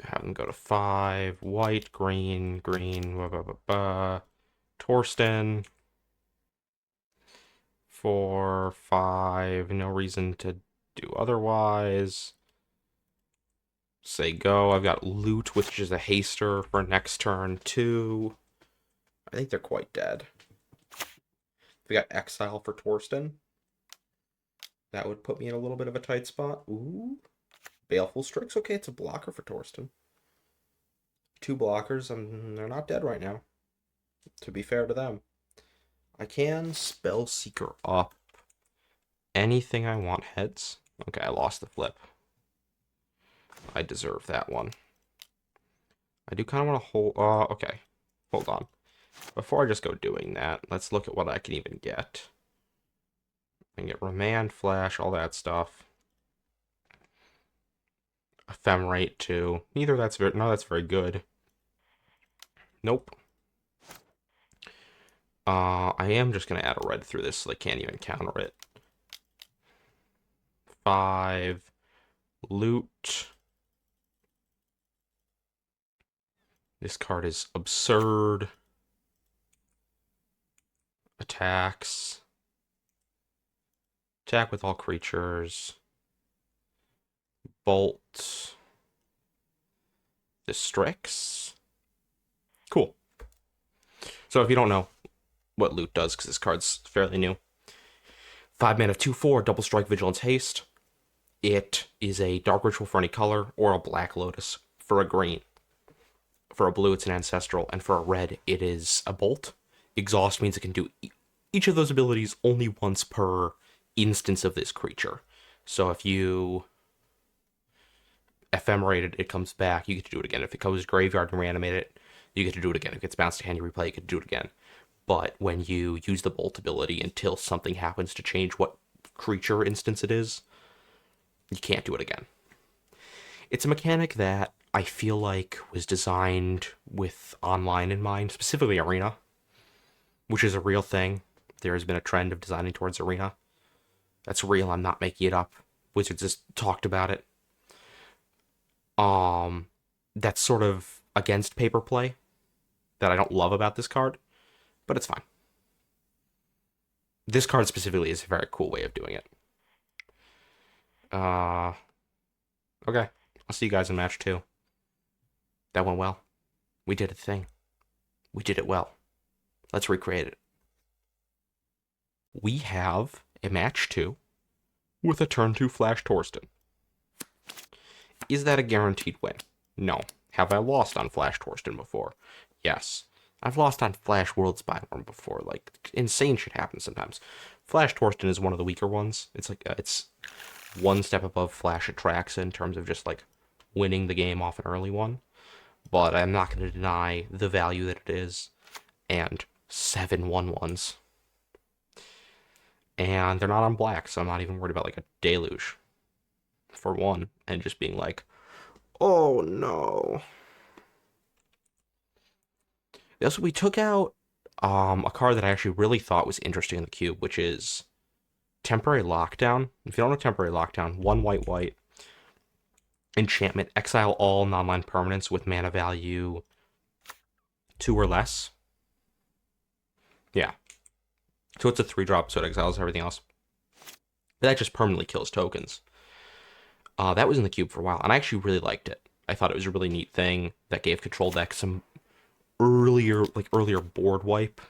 Have them go to 5. White, green, green, blah, blah, blah, blah. Torsten. 4, 5. No reason to do otherwise. Say go. I've got Loot, which is a haster for next turn, 2. I think they're quite dead. We got Exile for Torsten. That would put me in a little bit of a tight spot. Ooh. Baleful Strix. Okay, it's a blocker for Torsten. 2 blockers. They're not dead right now. To be fair to them. I can Spellseeker up anything I want heads. Okay, I lost the flip. I deserve that one. I do kind of want to hold... okay. Hold on. Before I just go doing that, let's look at what I can even get. I can get Remand, Flash, all that stuff. Ephemerate, too. Neither that's very... No, that's very good. Nope. I am just going to add a red through this so they can't even counter it. 5. Loot. This card is absurd. Attacks. Attack with all creatures. Bolt. The Strix. Cool. So if you don't know what Loot does, because this card's fairly new. 5 mana, 2/4, double strike, vigilance, haste. It is a dark ritual for any color, or a black lotus for a green. For a blue, it's an ancestral, and for a red, it is a bolt. Exhaust means it can do each of those abilities only once per instance of this creature. So if you ephemerate it, it comes back, you get to do it again. If it goes graveyard and reanimate it, you get to do it again. If it gets bounced to hand, you replay, you get to do it again. But when you use the bolt ability until something happens to change what creature instance it is, you can't do it again. It's a mechanic that I feel like was designed with online in mind, specifically Arena, which is a real thing. There has been a trend of designing towards Arena. That's real, I'm not making it up. Wizards just talked about it. Um, that's sort of against paper play that I don't love about this card, but it's fine. This card specifically is a very cool way of doing it. Uh, okay. I'll see you guys in match 2. That went well. We did a thing. We did it well. Let's recreate it. We have a match 2 with a turn 2 Flash Torsten. Is that a guaranteed win? No. Have I lost on Flash Torsten before? Yes. I've lost on Flash World Spyworm before. Like, insane shit happens sometimes. Flash Torsten is one of the weaker ones. It's like, it's one step above Flash Atraxa in terms of just, like, winning the game off an early one. But I'm not going to deny the value that it is. And 7 1/1s. And they're not on black, so I'm not even worried about, like, a deluge. For one. And just being like, oh no. Also, we took out a card that I actually really thought was interesting in the cube, which is Temporary Lockdown. If you don't know Temporary Lockdown, 1 white, enchantment, exile all non-land permanents with mana value 2 or less. Yeah. So it's a 3-drop, so it exiles everything else. But that just permanently kills tokens. That was in the cube for a while, and I actually really liked it. I thought it was a really neat thing that gave control deck some earlier board wipe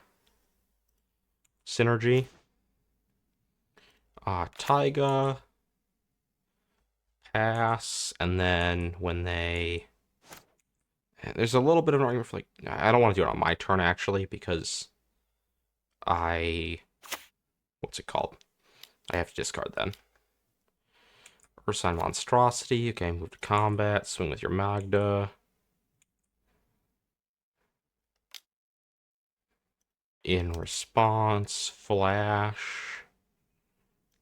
synergy. Taiga, pass, and then when they... There's a little bit of an argument for, like, I don't want to do it on my turn, actually, because what's it called? I have to discard then. Ursine Monstrosity, okay, move to combat, swing with your Magda. In response, flash.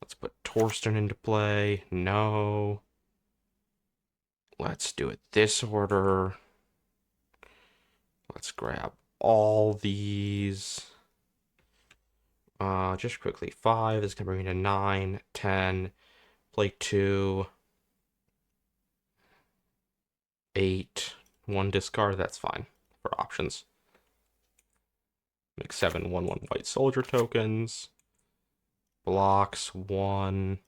Let's put Torsten into play. No. Let's do it this order. Let's grab all these. Just quickly. 5 is going to bring me to 9, 10. Play 2. 8. 1 discard. That's fine for options. Make 7 1/1 white soldier tokens. Blocks 1.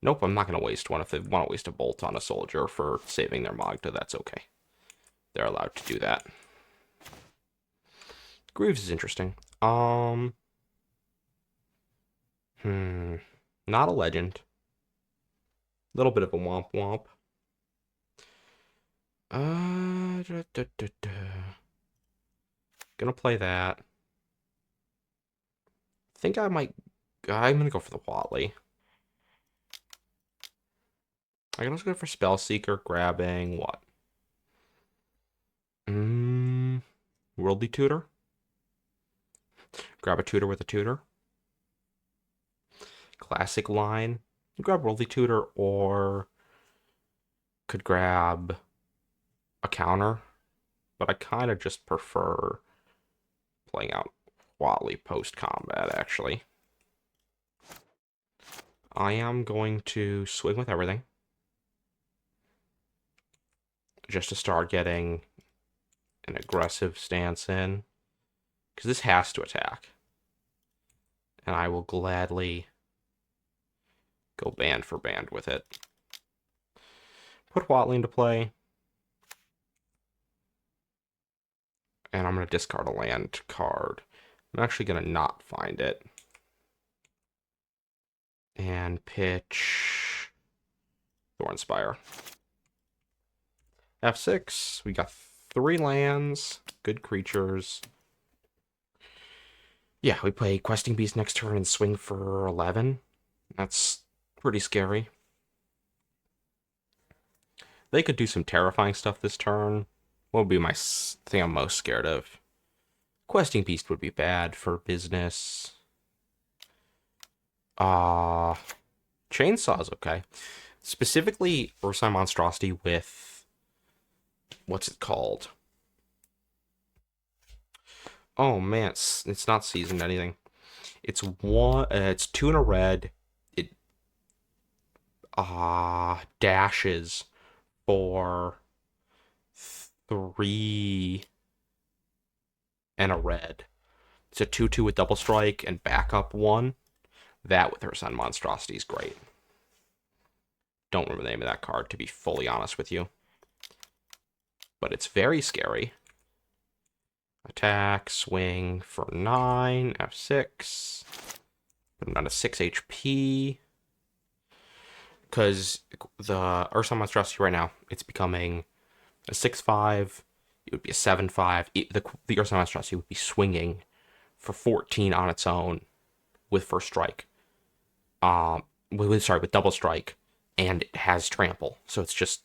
Nope, I'm not going to waste one. If they want to waste a bolt on a soldier for saving their Magda, that's okay. They're allowed to do that. Greaves is interesting. Not a legend. Little bit of a womp womp. Gonna play that. Think I might... I'm gonna go for the Watley. I can also go for Spellseeker, grabbing what? Worldly Tutor? Grab a tutor with a tutor. Classic line. Grab Worldly Tutor, or could grab a counter. But I kind of just prefer playing out Watley post-combat, actually. I am going to swing with everything. Just to start getting an aggressive stance in. Because this has to attack. And I will gladly go band for band with it. Put Watley into play. And I'm going to discard a land card. I'm actually going to not find it. And pitch Thornspire. F6. We got 3 lands. Good creatures. Yeah, we play Questing Beast next turn and swing for 11. That's pretty scary. They could do some terrifying stuff this turn. What would be my thing I'm most scared of? Questing Beast would be bad for business. Chainsaw's okay. Specifically, Ursine Monstrosity with... What's it called? Oh man, it's not seasoned anything. It's 2 in a red. It dashes for 3 and a red. It's a 2/2 with double strike and backup 1. That with Ursine Monstrosity is great. Don't remember the name of that card, to be fully honest with you. But it's very scary. Attack, swing for 9, F6. Put him down to 6 HP. Because the Ursine Monstrosity right now, it's becoming a 6/5. It would be a 7/5. The Ursine Monstrosity would be swinging for 14 on its own with first strike. With double strike, and it has trample. So it's just,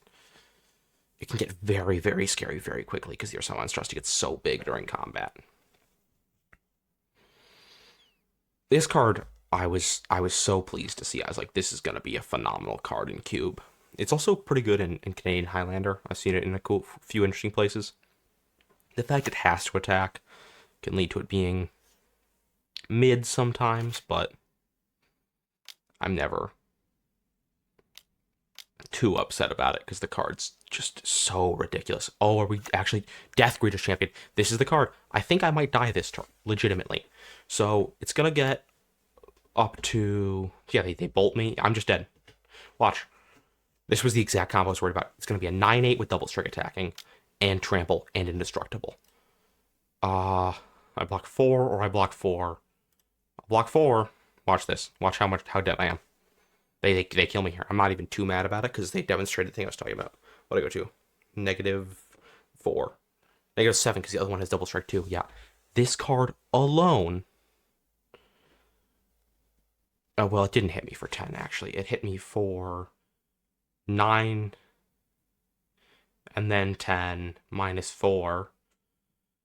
it can get very, very scary very quickly because the Ursine Monstrosity gets so big during combat. This card, I was so pleased to see. I was like, this is going to be a phenomenal card in Cube. It's also pretty good in Canadian Highlander. I've seen it in a few interesting places. The fact it has to attack can lead to it being mid sometimes, but I'm never too upset about it because the card's just so ridiculous. Oh, are we actually Death Greeter's Champion? This is the card. I think I might die this turn, legitimately. So it's gonna get up to, yeah, they bolt me. I'm just dead. Watch. This was the exact combo I was worried about. It's gonna be a 9/8 with double strike attacking and trample and indestructible. I block 4 or I block 4. I'll block 4. Watch this. Watch how dead I am. They kill me here. I'm not even too mad about it because they demonstrated the thing I was talking about. What do I go to? -4. -7 because the other one has double strike too. Yeah. This card alone. Oh, well, it didn't hit me for 10, actually. It hit me for 9 and then 10 -4.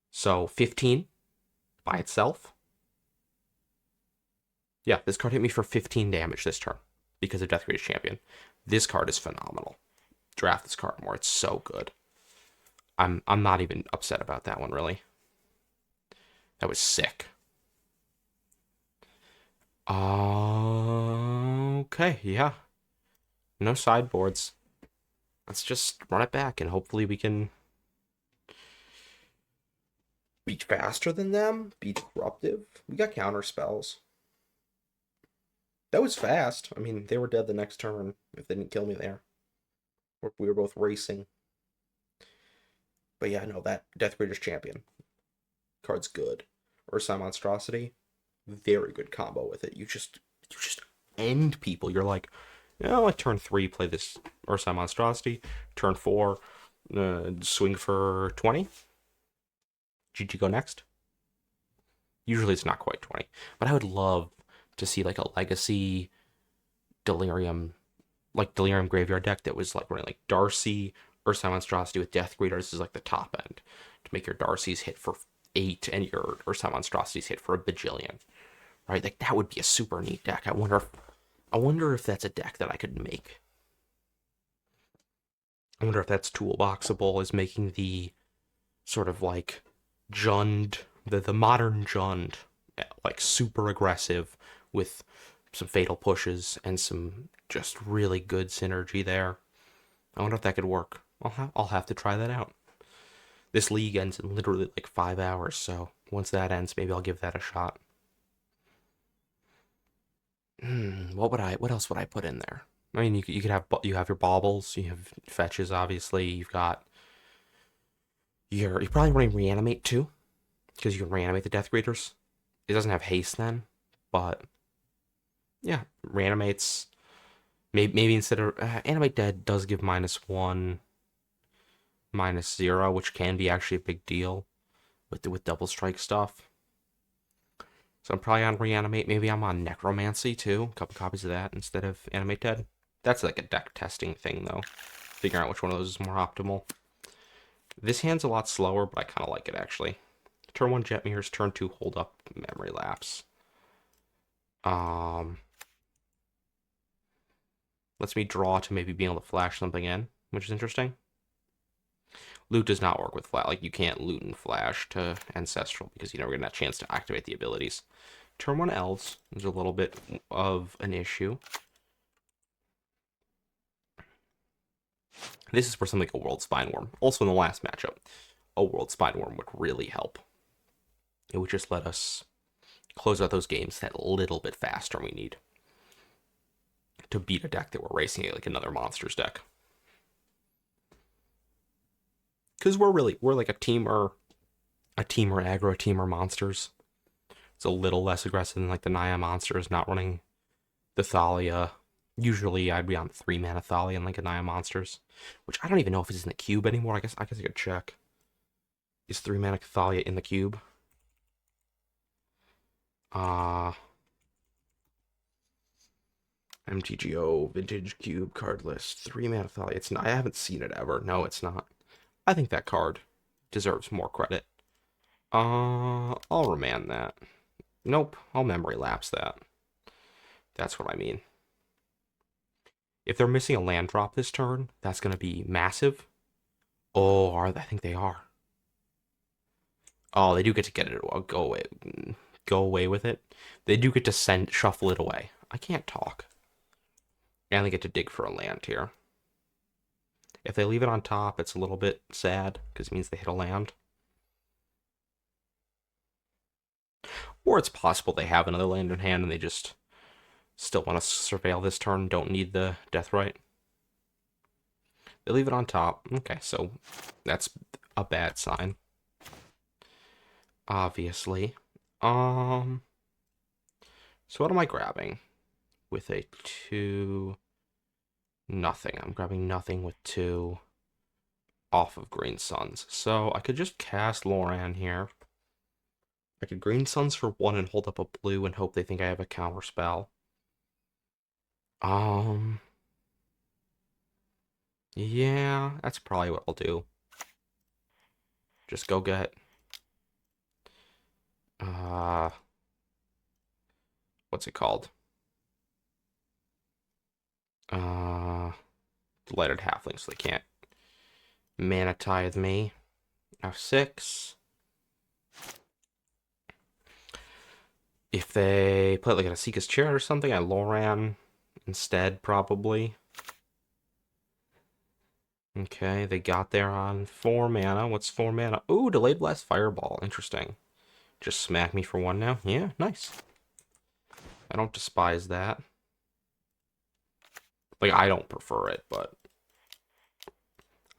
So 15 by itself. Yeah, this card hit me for 15 damage this turn because of Death Greeter's Champion. This card is phenomenal. Draft this card more. It's so good. I'm not even upset about that one, really. That was sick. Okay, yeah. No sideboards. Let's just run it back and hopefully we can be faster than them, be disruptive. We got counter spells. That was fast. I mean, they were dead the next turn if they didn't kill me there. We were both racing. But yeah, no, that Death Greeter's Champion card's good. Ursine Monstrosity, very good combo with it. You just end people. You're like, you know, like turn 3, play this Ursine Monstrosity. Turn 4, swing for 20. GG go next. Usually it's not quite 20. But I would love to see like a legacy Delirium, like Delirium Graveyard deck that was like running like Darcy, Ursine Monstrosity with Death Greeters is like the top end. To make your Darcy's hit for 8 and your Ursine Monstrosity's hit for a bajillion. Right? Like that would be a super neat deck. I wonder if that's a deck that I could make. I wonder if that's toolboxable as making the sort of like Jund, the modern Jund, like super aggressive with some fatal pushes and some just really good synergy there. I wonder if that could work. I'll have to try that out. This league ends in literally like 5 hours, so once that ends, maybe I'll give that a shot. What else would I put in there? I mean, you could have your baubles, you have fetches, obviously. You've got you're probably running reanimate too, because you can reanimate the Death Greeters. It doesn't have haste then, but yeah, reanimates. Maybe instead of animate dead does give -1, -0, which can be actually a big deal with double strike stuff. So I'm probably on reanimate. Maybe I'm on necromancy too. A couple copies of that instead of animate dead. That's like a deck testing thing though. Figuring out which one of those is more optimal. This hand's a lot slower, but I kind of like it actually. Turn 1 Jet Mirrors, turn 2 Hold Up Memory Lapse. Lets me draw to maybe being able to flash something in, which is interesting. Loot does not work with flash. Like, you can't loot and flash to Ancestral because you never get that chance to activate the abilities. Turn 1 Elves is a little bit of an issue. This is where something like a World Spine Worm, also in the last matchup, a World Spine Worm would really help. It would just let us close out those games that little bit faster we need to beat a deck that we're racing like another monsters deck. Because we're like a teamer aggro, a teamer monsters. It's a little less aggressive than like the Naya monsters, not running the Thalia. Usually I'd be on 3-mana Thalia and like a Naya monsters, which I don't even know if it's in the cube anymore. I guess I could check. Is 3-mana Thalia in the cube? MTGO Vintage Cube card list. 3-mana Thalia. It's not. I haven't seen it ever. No, it's not. I think that card deserves more credit. I'll remand that. Nope, I'll memory lapse that. That's what I mean. If they're missing a land drop this turn, that's going to be massive. Oh, I think they are. Oh, they do get to get it. Go away with it. They do get to shuffle it away. I can't talk. And they get to dig for a land here. If they leave it on top, it's a little bit sad because it means they hit a land. Or it's possible they have another land in hand and they just still want to surveil this turn, don't need the death right. They leave it on top. Okay, so that's a bad sign. Obviously. So what am I grabbing? With a 2... Nothing. I'm grabbing nothing with 2 off of Green Suns. So I could just cast Loran here. I could Green Suns for 1 and hold up a blue and hope they think I have a counter spell. Yeah, that's probably what I'll do. Just go get what's it called? Delighted Halfling, so they can't mana tithe me. F6. If they play like a Seeker's Chair or something, I Loran instead, probably. Okay, they got there on 4 mana. What's 4 mana? Ooh, Delayed Blast Fireball. Interesting. Just smack me for 1 now? Yeah, nice. I don't despise that. Like, I don't prefer it, but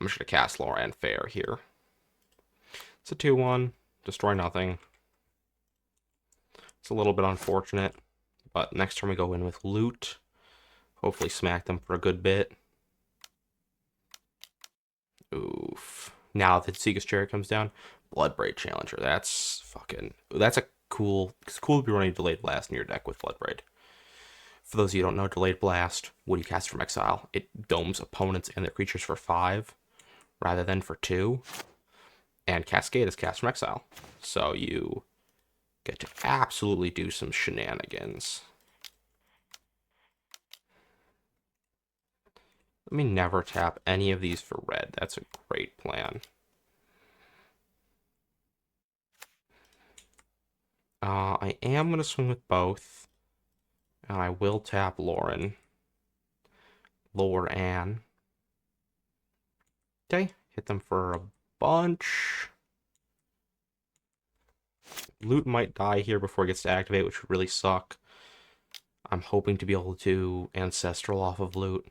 I'm just gonna cast Loran Fair here. It's a 2-1. Destroy nothing. It's a little bit unfortunate, but next turn we go in with Loot. Hopefully smack them for a good bit. Oof. Now that Seeker's Chair comes down, Bloodbraid Challenger. That's fucking... That's a cool... It's cool to be running Delayed Blast in your deck with Bloodbraid. For those of you who don't know, Delayed Blast, when you cast from exile, it domes opponents and their creatures for 5 rather than for 2. And Cascade is cast from exile. So you get to absolutely do some shenanigans. Let me never tap any of these for red. That's a great plan. I am going to swing with both. And I will tap Loran. Loran. Okay, hit them for a bunch. Loot might die here before it gets to activate, which would really suck. I'm hoping to be able to Ancestral off of Loot.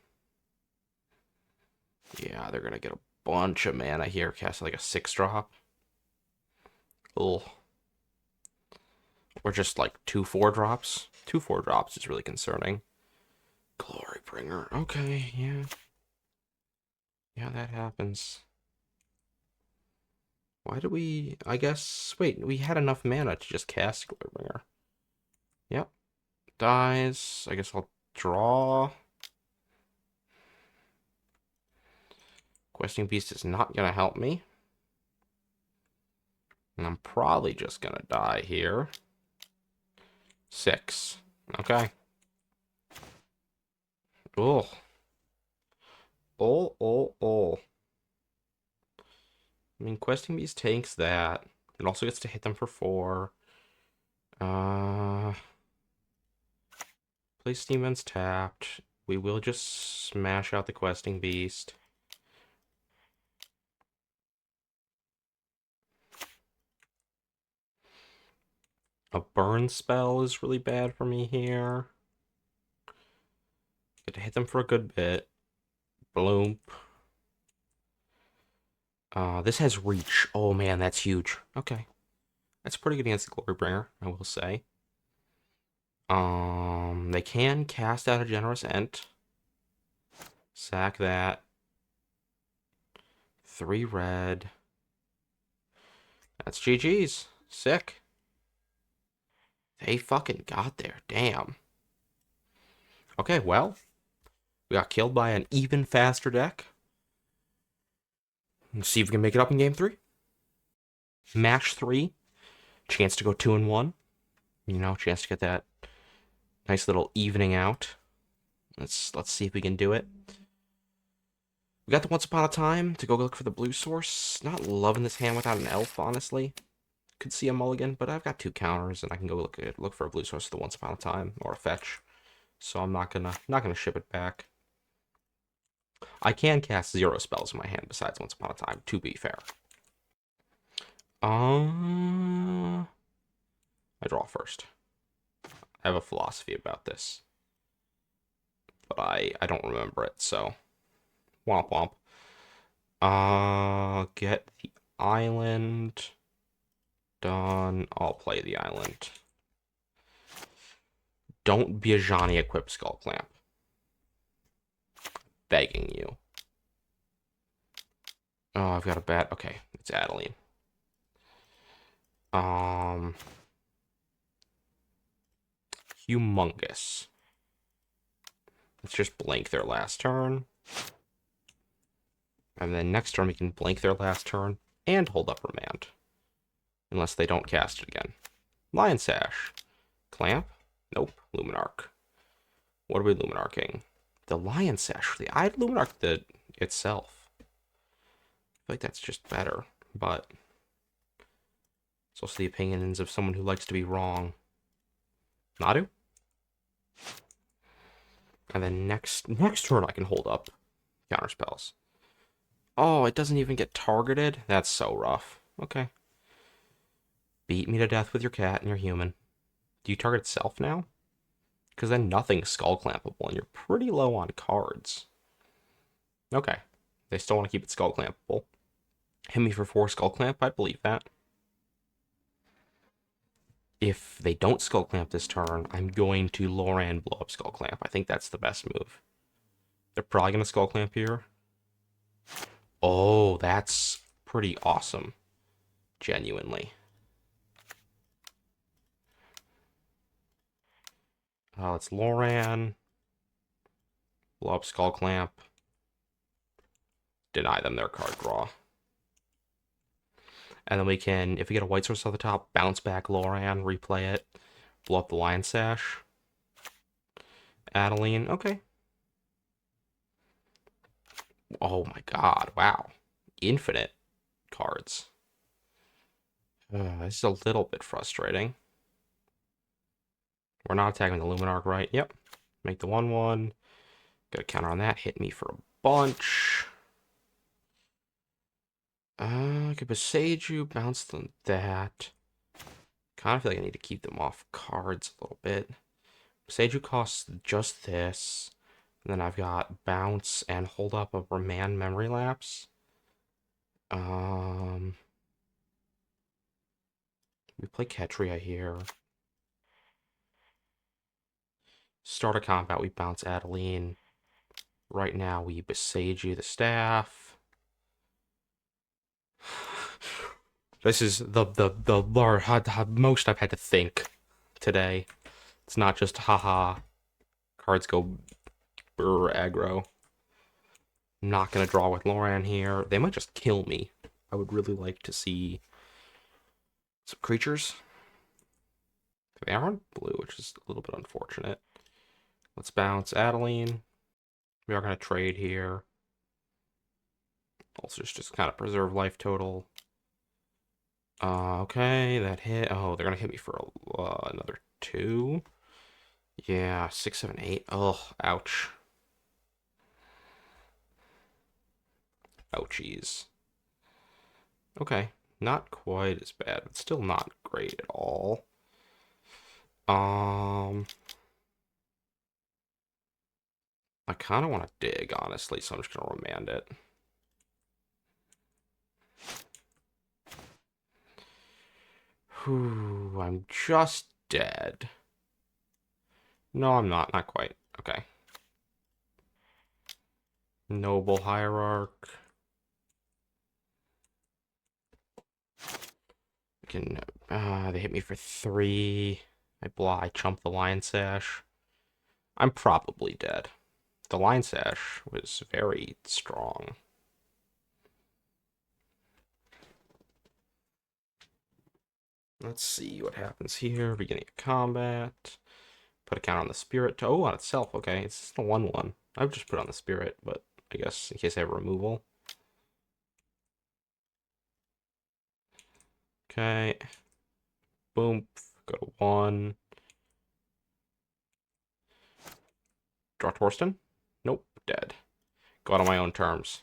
Yeah, they're going to get a bunch of mana here. Cast like a 6-drop. Ugh. Or just like 2 4-drops. 2 4-drops is really concerning. Glorybringer. Okay, yeah. Yeah, that happens. Why do we... I guess... Wait, we had enough mana to just cast Glorybringer. Yep. Dies. I guess I'll draw. Questing Beast is not going to help me. And I'm probably just going to die here. 6. Okay. Oh. Oh. I mean, Questing Beast takes that. It also gets to hit them for 4. Play Steam Vents tapped. We will just smash out the Questing Beast. A burn spell is really bad for me here. Get to hit them for a good bit. Bloom. This has reach. Oh man, that's huge. Okay. That's pretty good against the Glorybringer, I will say. They can cast out a Generous Ent. Sack that. 3 red. That's GG's. Sick. They fucking got there. Damn. Okay, well, we got killed by an even faster deck. Let's see if we can make it up in game 3. Match 3. Chance to go 2-1. You know, chance to get that nice little evening out. Let's see if we can do it. We got the Once Upon a Time to go look for the blue source. Not loving this hand without an elf, honestly. Could see a mulligan, but I've got 2 counters and I can go look for a blue source for the Once Upon a Time or a fetch. So I'm not gonna ship it back. I can cast 0 spells in my hand besides Once Upon a Time, to be fair. I draw first. I have a philosophy about this, but I don't remember it, so womp womp. Get the island done. I'll play the island. Don't be a Johnny equip Skull Clamp. Begging you. Oh, I've got a bat. Okay, it's Adeline. Humongous. Let's just blank their last turn. And then next turn we can blank their last turn and hold up Remand. Unless they don't cast it again. Lion Sash. Clamp? Nope. Luminarch. What are we Luminarching? The Lion Sash. I'd Luminarch itself. I feel like that's just better. But it's also the opinions of someone who likes to be wrong. Nadu? And then next turn I can hold up counter spells. Oh, it doesn't even get targeted? That's so rough. Okay. Beat me to death with your cat and your human. Do you target itself now? Because then nothing's skull clampable and you're pretty low on cards. Okay. They still want to keep it skull clampable. Hit me for 4 skull clamp, I'd believe that. If they don't skull clamp this turn, I'm going to Loran blow up skull clamp. I think that's the best move. They're probably going to skull clamp here. Oh, that's pretty awesome. Genuinely. It's Loran. Blow up skull clamp. Deny them their card draw. And then we can, if we get a white source on the top, bounce back Loran, replay it, blow up the Lion Sash. Adeline, okay. Oh my god, wow. Infinite cards. This is a little bit frustrating. We're not attacking the Luminarch, right? Yep. Make the 1/1. Got a counter on that. Hit me for a bunch. I could Besage you, bounce them that. Kind of feel like I need to keep them off cards a little bit. Besage you costs just this. And then I've got bounce and hold up a Remand Memory Lapse. We play Ketria here. Start a combat, we bounce Adeline. Right now, we Besage you the staff. This is the most I've had to think today. It's not just haha. Cards go aggro. I'm not gonna draw with Loran here. They might just kill me. I would really like to see some creatures. They aren't blue, which is a little bit unfortunate. Let's bounce Adeline. We are gonna trade here. Also, just kind of preserve life total. Okay, that hit. Oh, they're gonna hit me for another 2. Yeah, 6, 7, 8. Oh, ouch. Ouchies. Okay, not quite as bad, but still not great at all. Um, I kind of want to dig, honestly, so I'm just gonna remand it. Whew, I'm just dead. No, I'm not. Not quite. Okay. Noble Hierarch. Can they hit me for 3. I chump the Lion Sash. I'm probably dead. The Lion Sash was very strong. Let's see what happens here. Beginning of combat. Put a count on the spirit. Oh, on itself. Okay, it's a 1/1. I would just put on the spirit, but I guess in case I have removal. Okay. Boom. Go to 1. Draw Torsten? Nope. Dead. Go out on my own terms.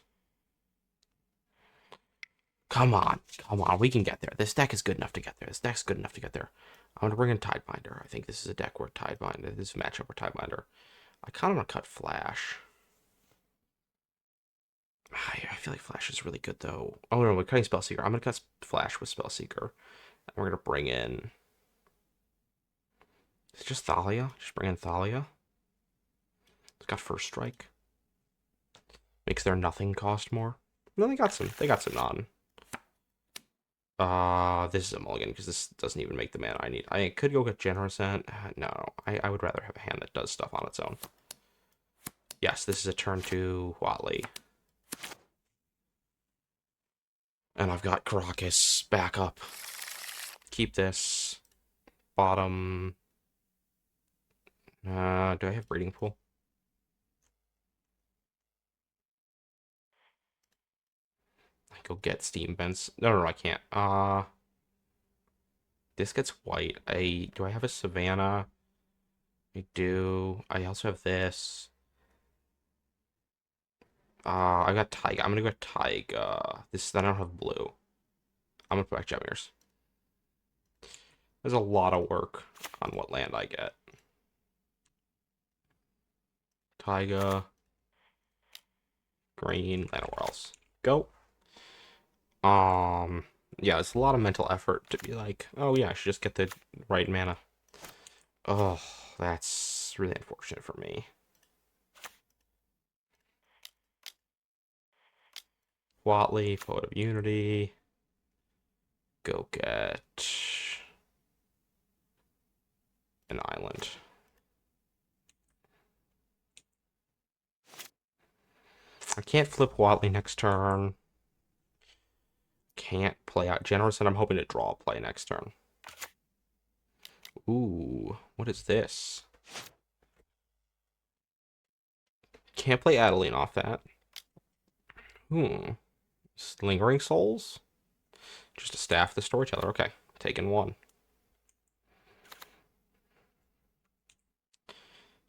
Come on. Come on. We can get there. This deck is good enough to get there. This deck's good enough to get there. I'm going to bring in Tidebinder. I think this is a deck where Tidebinder. This is a matchup where Tidebinder. I kind of want to cut Flash. I feel like Flash is really good, though. Oh, no, we're cutting Spellseeker. I'm going to cut Flash with Spellseeker. And we're going to bring in... Is it just Thalia? Just bring in Thalia. It's got First Strike. Makes their nothing cost more. No, they got some. They got some non. This is a mulligan because this doesn't even make the mana I need. I could go get Generosant. No, I would rather have a hand that does stuff on its own. Yes, this is a turn 2 Watley. And I've got Caracas back up. Keep this. Bottom. Do I have Breeding Pool? I go get Steam Vents. No, I can't. This gets white. Do I have a Savannah? I do. I also have this. I got Taiga. I'm gonna go Taiga. I don't have blue. I'm gonna put back Jemirs. There's a lot of work on what land I get. Taiga. Green. Land nowhere else. Go. Yeah, it's a lot of mental effort to be like, oh yeah, I should just get the right mana. Oh, that's really unfortunate for me. Watley, Poet of Unity. Go get an island. I can't flip Watley next turn. Can't play out Generous, and I'm hoping to draw a play next turn. Ooh, what is this? Can't play Adeline off that. Lingering Souls? Just a Staff the Storyteller. Okay, taking 1.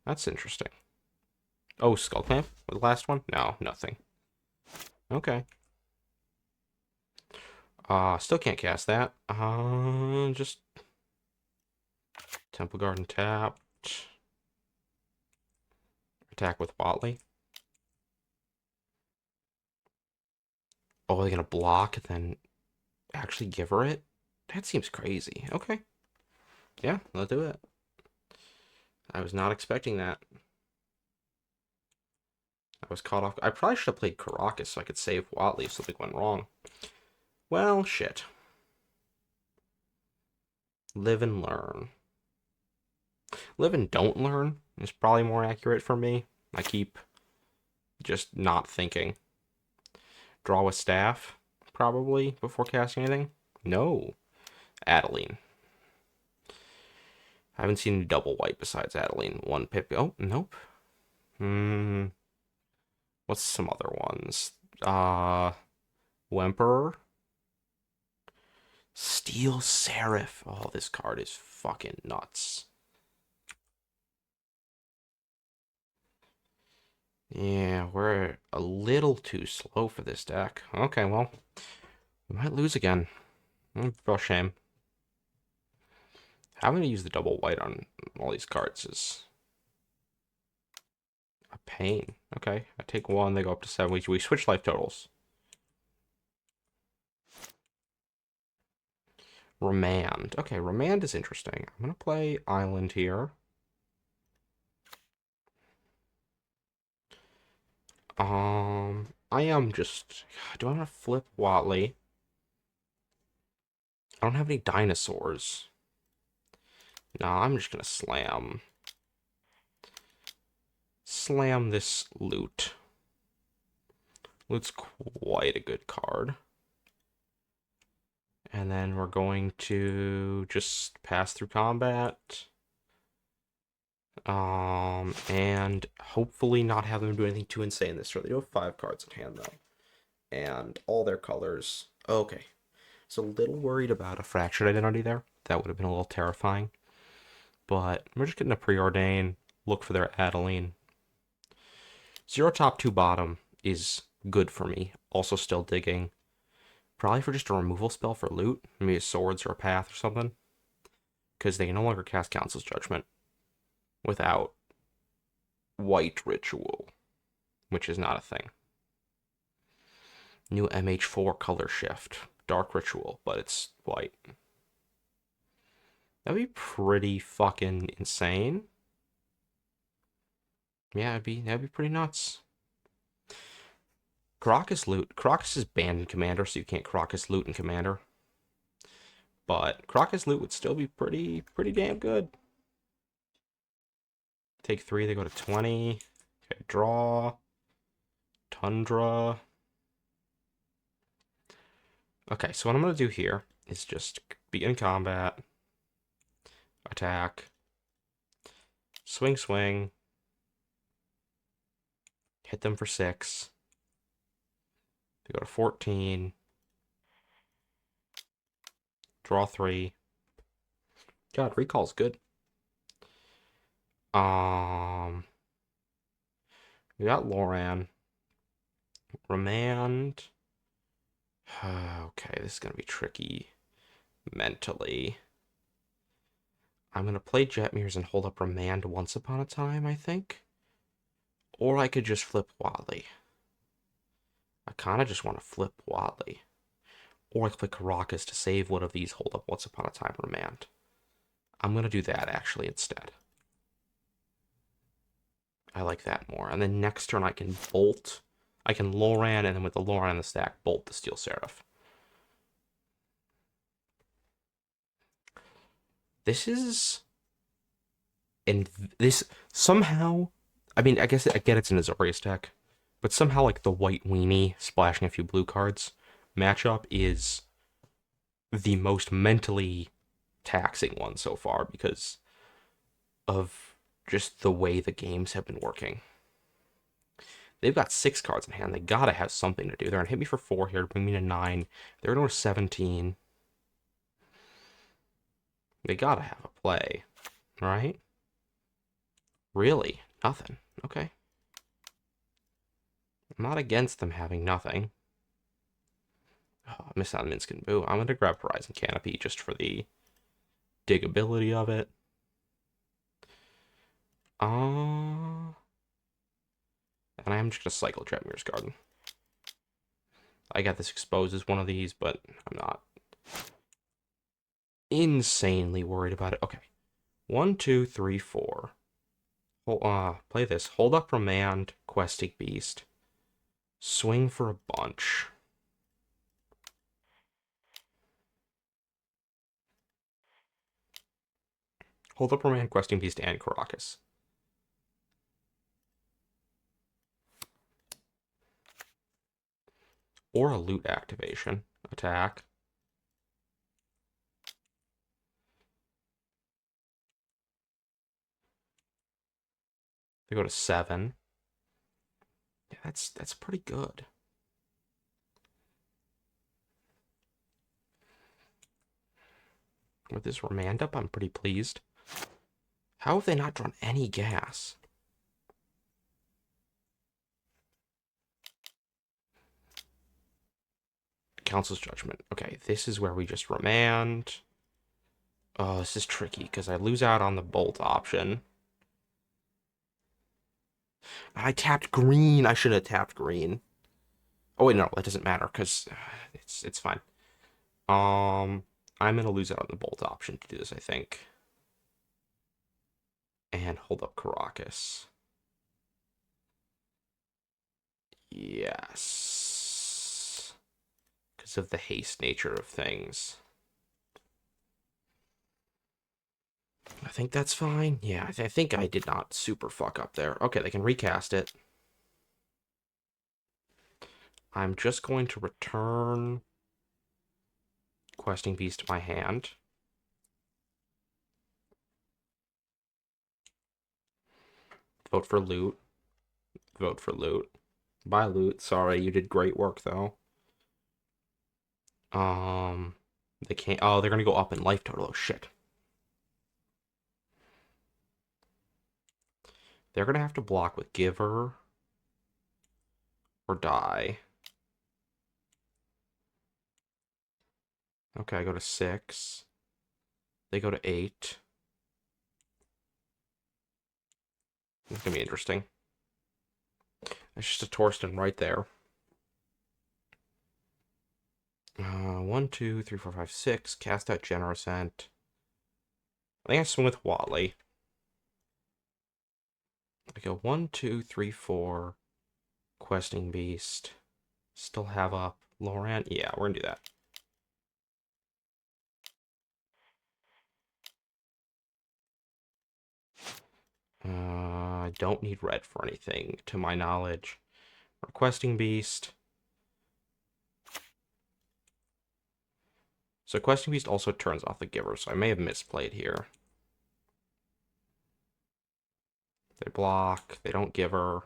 That's interesting. Oh, Skullclamp? The last one? No, nothing. Okay. Still can't cast that. Just Temple Garden tapped. Attack with Watley. Oh, they're gonna block and then actually give her it? That seems crazy. Okay. Yeah, let's do it. I was not expecting that. I was caught off. I probably should have played Caracas so I could save Watley if something went wrong. Well, shit. Live and learn. Live and don't learn is probably more accurate for me. I keep just not thinking. Draw a staff, probably, before casting anything. No. Adeline. I haven't seen any double white besides Adeline. 1 pip. Oh, nope. What's some other ones? Wemperor. Steel Seraph. Oh, this card is fucking nuts. Yeah, we're a little too slow for this deck. Okay, well, we might lose again. Real shame. Having to use the double white on all these cards is a pain. Okay, I take one, they go up to 7. We switch life totals. Remand. Okay, Remand is interesting. I'm going to play Island here. I am just... Do I want to flip Watley? I don't have any dinosaurs. No, I'm just going to slam this Loot. Loot's quite a good card. And then we're going to just pass through combat. And hopefully not have them do anything too insane this turn. They do have 5 cards in hand, though. And all their colors. Okay. So a little worried about a Fractured Identity there. That would have been a little terrifying. But we're just getting a Preordain. Look for their Adeline. 0 top, 2 bottom is good for me. Also still digging. Probably for just a removal spell for loot. Maybe a Swords or a Path or something. Because they can no longer cast Council's Judgment without White Ritual, which is not a thing. New MH4 color shift. Dark Ritual, but it's white. That'd be pretty fucking insane. Yeah, that'd be pretty nuts. Caracas Loot. Caracas is banned in Commander, so you can't Caracas Loot in Commander. But Caracas Loot would still be pretty damn good. Take 3, they go to 20. Okay, draw. Tundra. Okay, so what I'm going to do here is just begin combat. Attack. Swing. Hit them for 6. They go to 14. Draw 3. God, recall's good. We got Loran. Remand. Okay, this is gonna be tricky mentally. I'm gonna play Jetmirrors and hold up Remand once upon a time, I think. Or I could just flip Watley. I kind of just want to flip Watley. Or I could play Caracas to save one of these hold up once upon a time Remand. I'm gonna do that actually instead. I like that more. And then next turn I can bolt. I can Loran, and then with the Loran on the stack, bolt the Steel Seraph. This is... And this somehow... I mean, I guess I get it's an Azorius deck, but somehow like the white weenie splashing a few blue cards matchup is the most mentally taxing one so far because of just the way the games have been working. They've got 6 cards in hand. They gotta have something to do. They're gonna hit me for 4 here, bring me to 9. They're gonna go to 17. They gotta have a play, right? Really? Nothing. Okay. I'm not against them having nothing. Oh, I missed out on Minskin Boo. I'm gonna grab Horizon Canopy just for the digability of it. And I am just gonna cycle Jetmirror's Garden. I got this exposed as one of these, but I'm not insanely worried about it. Okay. 1, 2, 3, 4. Play this. Hold up Remand, Questing Beast. Swing for a bunch. Hold up Remand, Questing Beast, and Caracas. Or a loot activation. Attack. They go to 7. Yeah, that's pretty good. With this Remand up, I'm pretty pleased. How have they not drawn any gas? Council's Judgment. Okay, this is where we just Remand. Oh, this is tricky because I lose out on the bolt option. I tapped green. I should have tapped green. Oh wait, no, that doesn't matter because it's fine. I'm gonna lose out on the bolt option to do this, I think. And hold up Caracas. Yes. Because of the haste nature of things. I think that's fine. Yeah, I think I did not super fuck up there. Okay, they can recast it. I'm just going to return Questing Beast to my hand. Vote for loot. Vote for loot. Buy loot. Sorry, you did great work though. Um, they can't. Oh, they're gonna go up in life total. Oh shit. They're gonna have to block with Giver or die. Okay, I go to 6. They go to 8. It's gonna be interesting. It's just a Torsten right there. 1, 2, 3, 4, 5, 6. Cast out Generosent. I think I swing with Watley. I go 1, 2, 3, 4. Questing Beast. Still have up Laurent. Yeah, we're gonna do that. I don't need red for anything, to my knowledge. Questing Beast. So Questing Beast also turns off the Giver, so I may have misplayed here. They block. They don't Giver.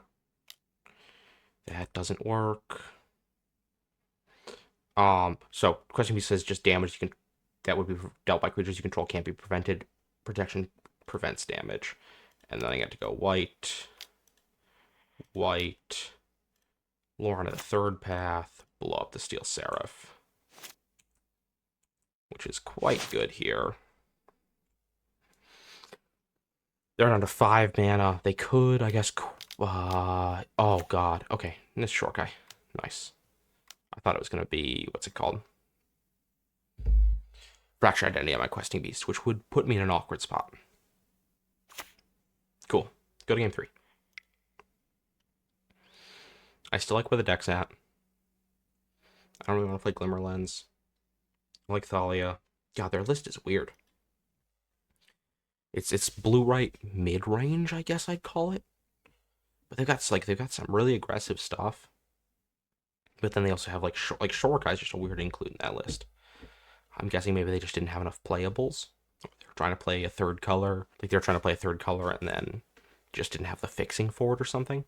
That doesn't work. So Questing Beast says just damage you can that would be dealt by creatures you control can't be prevented. Protection prevents damage. And then I get to go white, white, lure onto the third path, blow up the Steel Seraph, which is quite good here. They're down to 5 mana. They could, I guess. Oh god. Okay, this short guy. Nice. I thought it was gonna be what's it called? Fracture Identity on my Questing Beast, which would put me in an awkward spot. Cool. Go to game 3. I still like where the deck's at. I don't really want to play Glimmer Lens. I like Thalia. God, their list is weird. It's blue right mid range, I guess I'd call it. But they've got some really aggressive stuff. But then they also have like short guys just a weird to include in that list. I'm guessing maybe they just didn't have enough playables. They're trying to play a third color, like they're trying to play a third color and then just didn't have the fixing for it or something.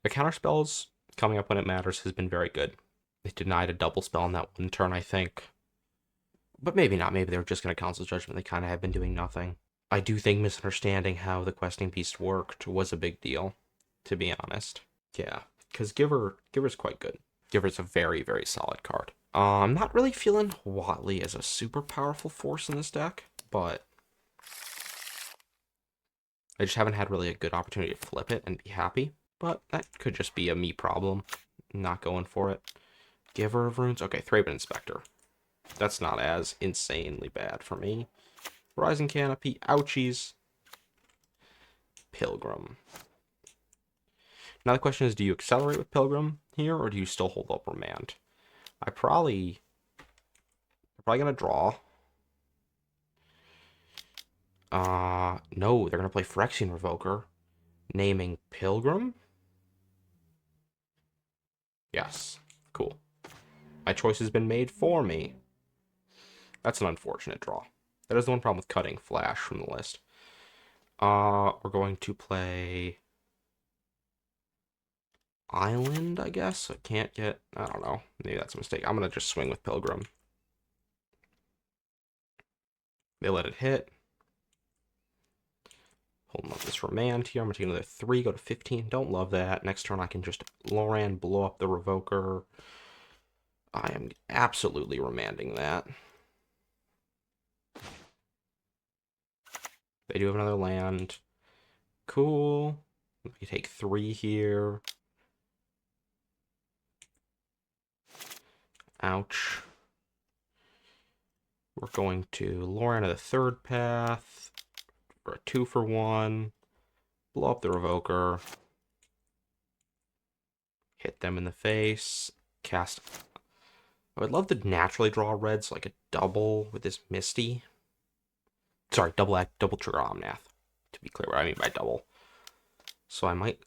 The counter spells coming up when it matters has been very good. They denied a double spell on that one turn, I think. But maybe not. Maybe they were just going to Council's Judgment. They kind of have been doing nothing. I do think misunderstanding how the Questing Beast worked was a big deal, to be honest. Yeah, because Giver's quite good. Giver's a very, very solid card. I'm not really feeling Watley as a super powerful force in this deck, but I just haven't had really a good opportunity to flip it and be happy. But that could just be a me problem. Not going for it. Giver of Runes. Okay, Thraben Inspector. That's not as insanely bad for me. Rising Canopy. Ouchies. Pilgrim. Now the question is, do you accelerate with Pilgrim here, or do you still hold up Remand? I'm probably gonna draw. No, they're gonna play Phyrexian Revoker. Naming Pilgrim? Yes. Cool. My choice has been made for me. That's an unfortunate draw. That is the one problem with cutting Flash from the list. We're going to play Island, I guess. I can't get, I don't know. Maybe that's a mistake. I'm gonna just swing with Pilgrim. They let it hit. Holding up this Remand here. I'm gonna take another 3, go to 15. Don't love that. Next turn I can just Loran blow up the Revoker. I am absolutely remanding that. They do have another land. Cool. We take 3 here. Ouch. We're going to Lorna the third path for a 2-for-1. Blow up the Revoker. Hit them in the face. Cast. I would love to naturally draw reds, like a double with this Misty. Sorry, double trigger Omnath. To be clear, what I mean by double. So I might.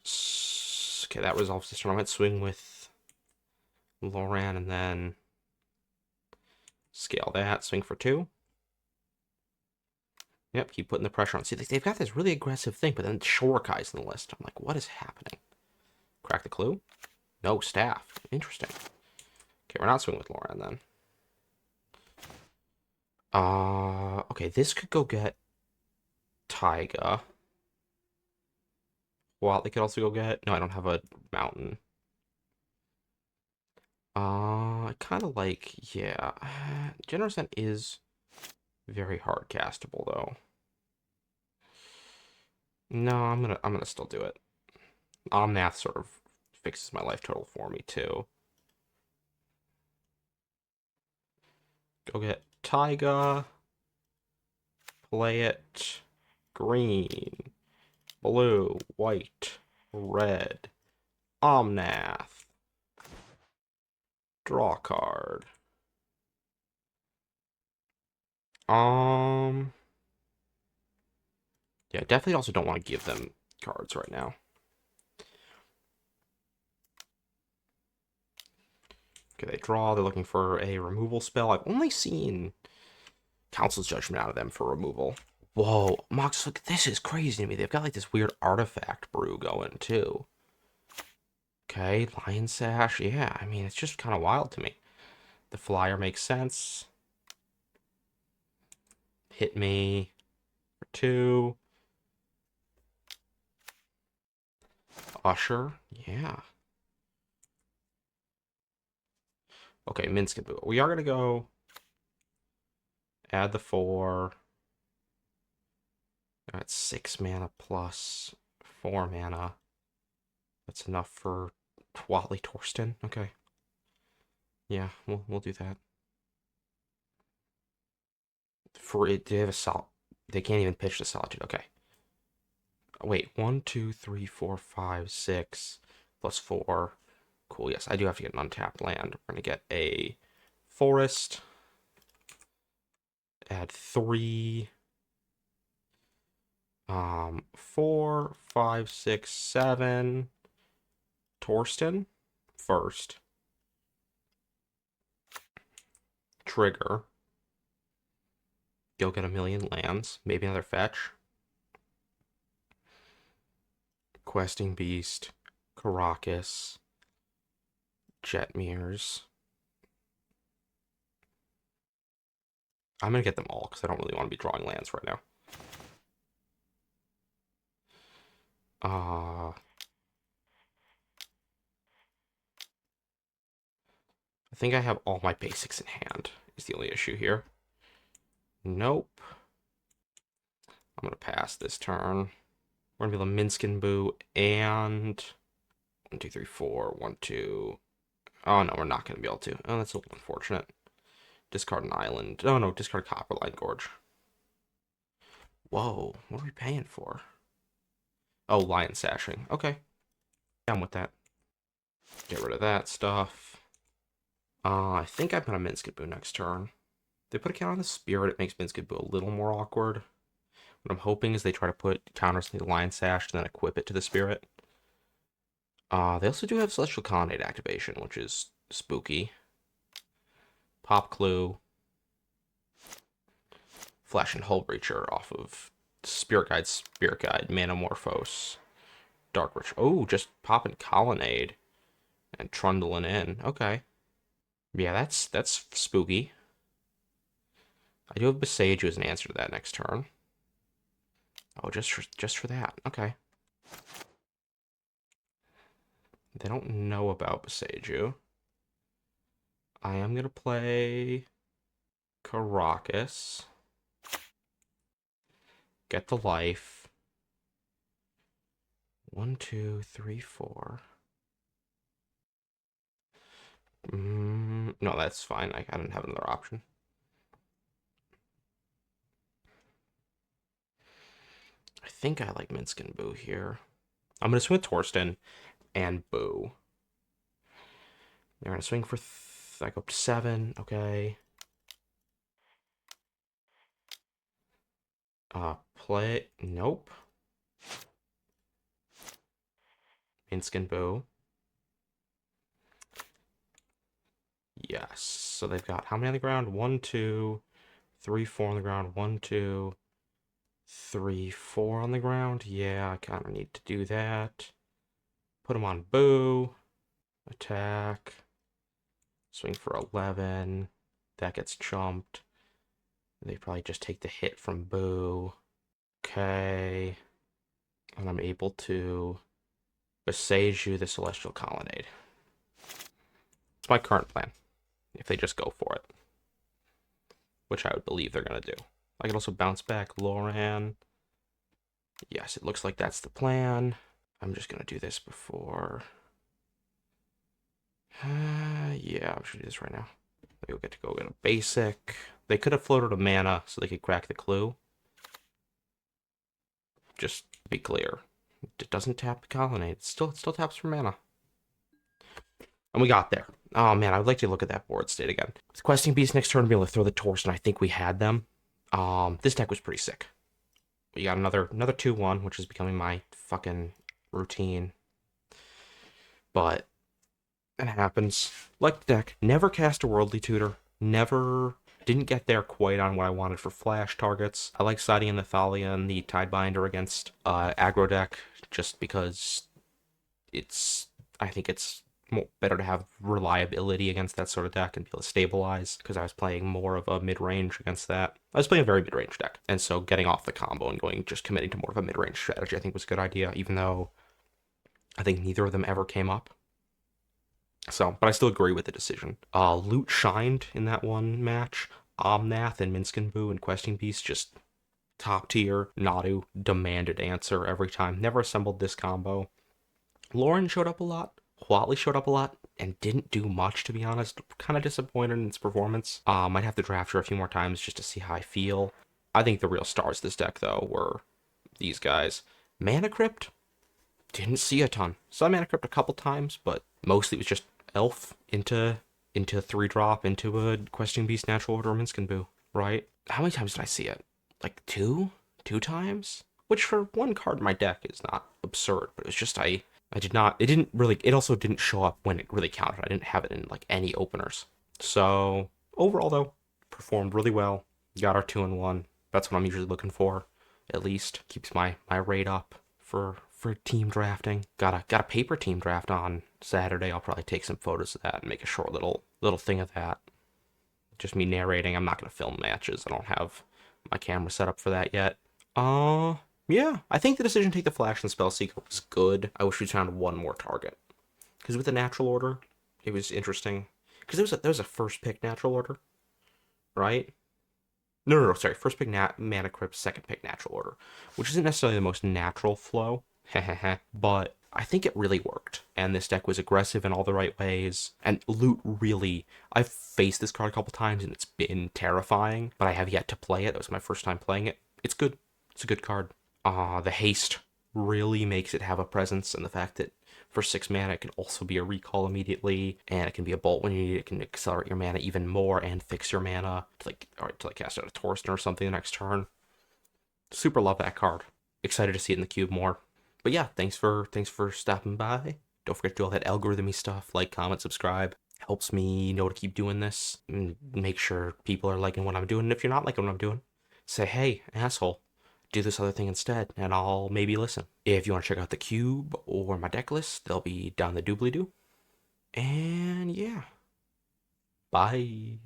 Okay, that resolves this turn. I might swing with Loran and then scale that. Swing for 2. Yep, keep putting the pressure on. See, they've got this really aggressive thing, but then Shorakai's in the list. I'm like, what is happening? Crack the clue? No, staff. Interesting. Okay, we're not swinging with Loran then. Okay, this could go get Taiga. Well, they could also go get... No, I don't have a mountain. I kind of like... Yeah. Generous End is very hard castable, though. No, I'm gonna still do it. Omnath sort of fixes my life total for me, too. Go get Taiga. Play it. Green. Blue. White. Red. Omnath. Draw card. Yeah, definitely also don't want to give them cards right now. Okay, they draw. They're looking for a removal spell. I've only seen Council's Judgment out of them for removal. Whoa, Mox, look, this is crazy to me. They've got like this weird artifact brew going too. Okay, Lion Sash. Yeah, I mean, it's just kind of wild to me. The flyer makes sense. Hit me for 2. Usher. Yeah. Okay, Minsk and Boo. We are going to go add the 4. That's 6 mana plus 4 mana. That's enough for Wally Torsten. Okay. Yeah, we'll do that. For it, they have a sol. They can't even pitch the Solitude. Okay. Wait, 1, 2, 3, 4, 5, 6 plus 4. Cool. Yes, I do have to get an untapped land. We're gonna get a forest. Add 3. 4, 5, 6, 7. Torsten first. Trigger. Go get a million lands. Maybe another fetch. Questing Beast. Caracas. Jetmirs. I'm gonna get them all because I don't really want to be drawing lands right now. I think I have all my basics in hand, is the only issue here. Nope. I'm gonna pass this turn. We're gonna be able to Minskin Boo and 1, 2, 3, 4. 1, 2. Oh no, we're not gonna be able to. Oh, that's a little unfortunate. Discard an island. Oh no, discard Copperline Gorge. Whoa, what are we paying for? Oh, Lion Sashing. Okay. I'm with that. Get rid of that stuff. I think I'm gonna Minskin Boo next turn. They put a counter on the Spirit, it makes Minskin Boo a little more awkward. What I'm hoping is they try to put counters in the Lion Sash and then equip it to the Spirit. They also do have Celestial Colonnade activation, which is spooky. Pop Clue. Flash and Hull Breacher off of Spirit Guide, Manamorphose. Dark Rich. Oh, just popping Colonnade and trundling in. Okay. Yeah, that's spooky. I do have Besage as an answer to that next turn. Oh, just for that. Okay. They don't know about Beseju. I am gonna play Caracas. Get the life. 1, 2, 3, 4. No, that's fine. I didn't have another option. I think I like Minsk and Boo here. I'm going to swing with Torsten and Boo. They're going to swing for... I go up to 7. Okay. Play... Nope. Minsk and Boo. Yes. So they've got how many on the ground? 1, 2, 3, 4 on the ground. 1, 2, 3, 4 on the ground. Yeah, I kind of need to do that. Put them on Boo. Attack. Swing for 11. That gets chumped. They probably just take the hit from Boo. Okay. And I'm able to besiege you the Celestial Colonnade. It's my current plan. If they just go for it. Which I would believe they're going to do. I can also bounce back Loran. Yes, it looks like that's the plan. I'm just going to do this before... yeah, I should do this right now. They'll get to go get a basic. They could have floated a mana so they could crack the clue. Just to be clear. It doesn't tap the colonnade. It still taps for mana. And we got there. Oh man, I would like to look at that board state again. With Questing Beast next turn, be able to throw the Torsten. I think we had them. This deck was pretty sick. We got another 2-1, which is becoming my fucking routine. But it happens. Like the deck, never cast a Worldly Tutor. Never, didn't get there quite on what I wanted for flash targets. I like siding in the Thalia and the Tidebinder against aggro deck, just because I think it's better to have reliability against that sort of deck and be able to stabilize, because I was playing more of a mid-range against that. I was playing a very mid-range deck, and so getting off the combo and just committing to more of a mid-range strategy I think was a good idea, even though I think neither of them ever came up. So, but I still agree with the decision. Loot shined in that one match. Omnath and Minskin and Questing Beast just top tier. Nadu demanded answer every time. Never assembled this combo. Lauren showed up a lot. Huatli showed up a lot and didn't do much, to be honest. Kind of disappointed in its performance. Might have to draft her a few more times just to see how I feel. I think the real stars of this deck, though, were these guys. Mana Crypt, didn't see a ton. Saw Mana Crypt a couple times, but mostly it was just Elf into 3-drop, into a Questing Beast Natural Order Minskin, right? How many times did I see it? Like 2? 2 times? Which for one card in my deck is not absurd, but it's just I did not, it also didn't show up when it really counted. I didn't have it in like any openers. So overall though, performed really well. Got our 2-1. That's what I'm usually looking for, at least. Keeps my rate up for team drafting. Got a paper team draft on Saturday. I'll probably take some photos of that and make a short little thing of that. Just me narrating. I'm not gonna film matches. I don't have my camera set up for that yet. Yeah, I think the decision to take the Flash and Spellseeker was good. I wish we found one more target. Because with the natural order, it was interesting. Because there was a first pick natural order, right? No, sorry. First pick Mana Crypt, second pick natural order, which isn't necessarily the most natural flow, but I think it really worked. And this deck was aggressive in all the right ways. And Loot really, I've faced this card a couple times and it's been terrifying, but I have yet to play it. That was my first time playing it. It's good. It's a good card. The haste really makes it have a presence, and the fact that for 6 mana it can also be a recall immediately, and it can be a bolt when you need it. It can accelerate your mana even more and fix your mana to cast out a Torsten or something the next turn. Super love that card. Excited to see it in the cube more. But yeah, thanks for stopping by. Don't forget to do all that algorithmy stuff, like, comment, subscribe. Helps me know to keep doing this and make sure people are liking what I'm doing. And if you're not liking what I'm doing, say, hey, asshole, do this other thing instead, and I'll maybe listen. If you want to check out the cube or my deck list, they'll be down the doobly-doo. And yeah, bye.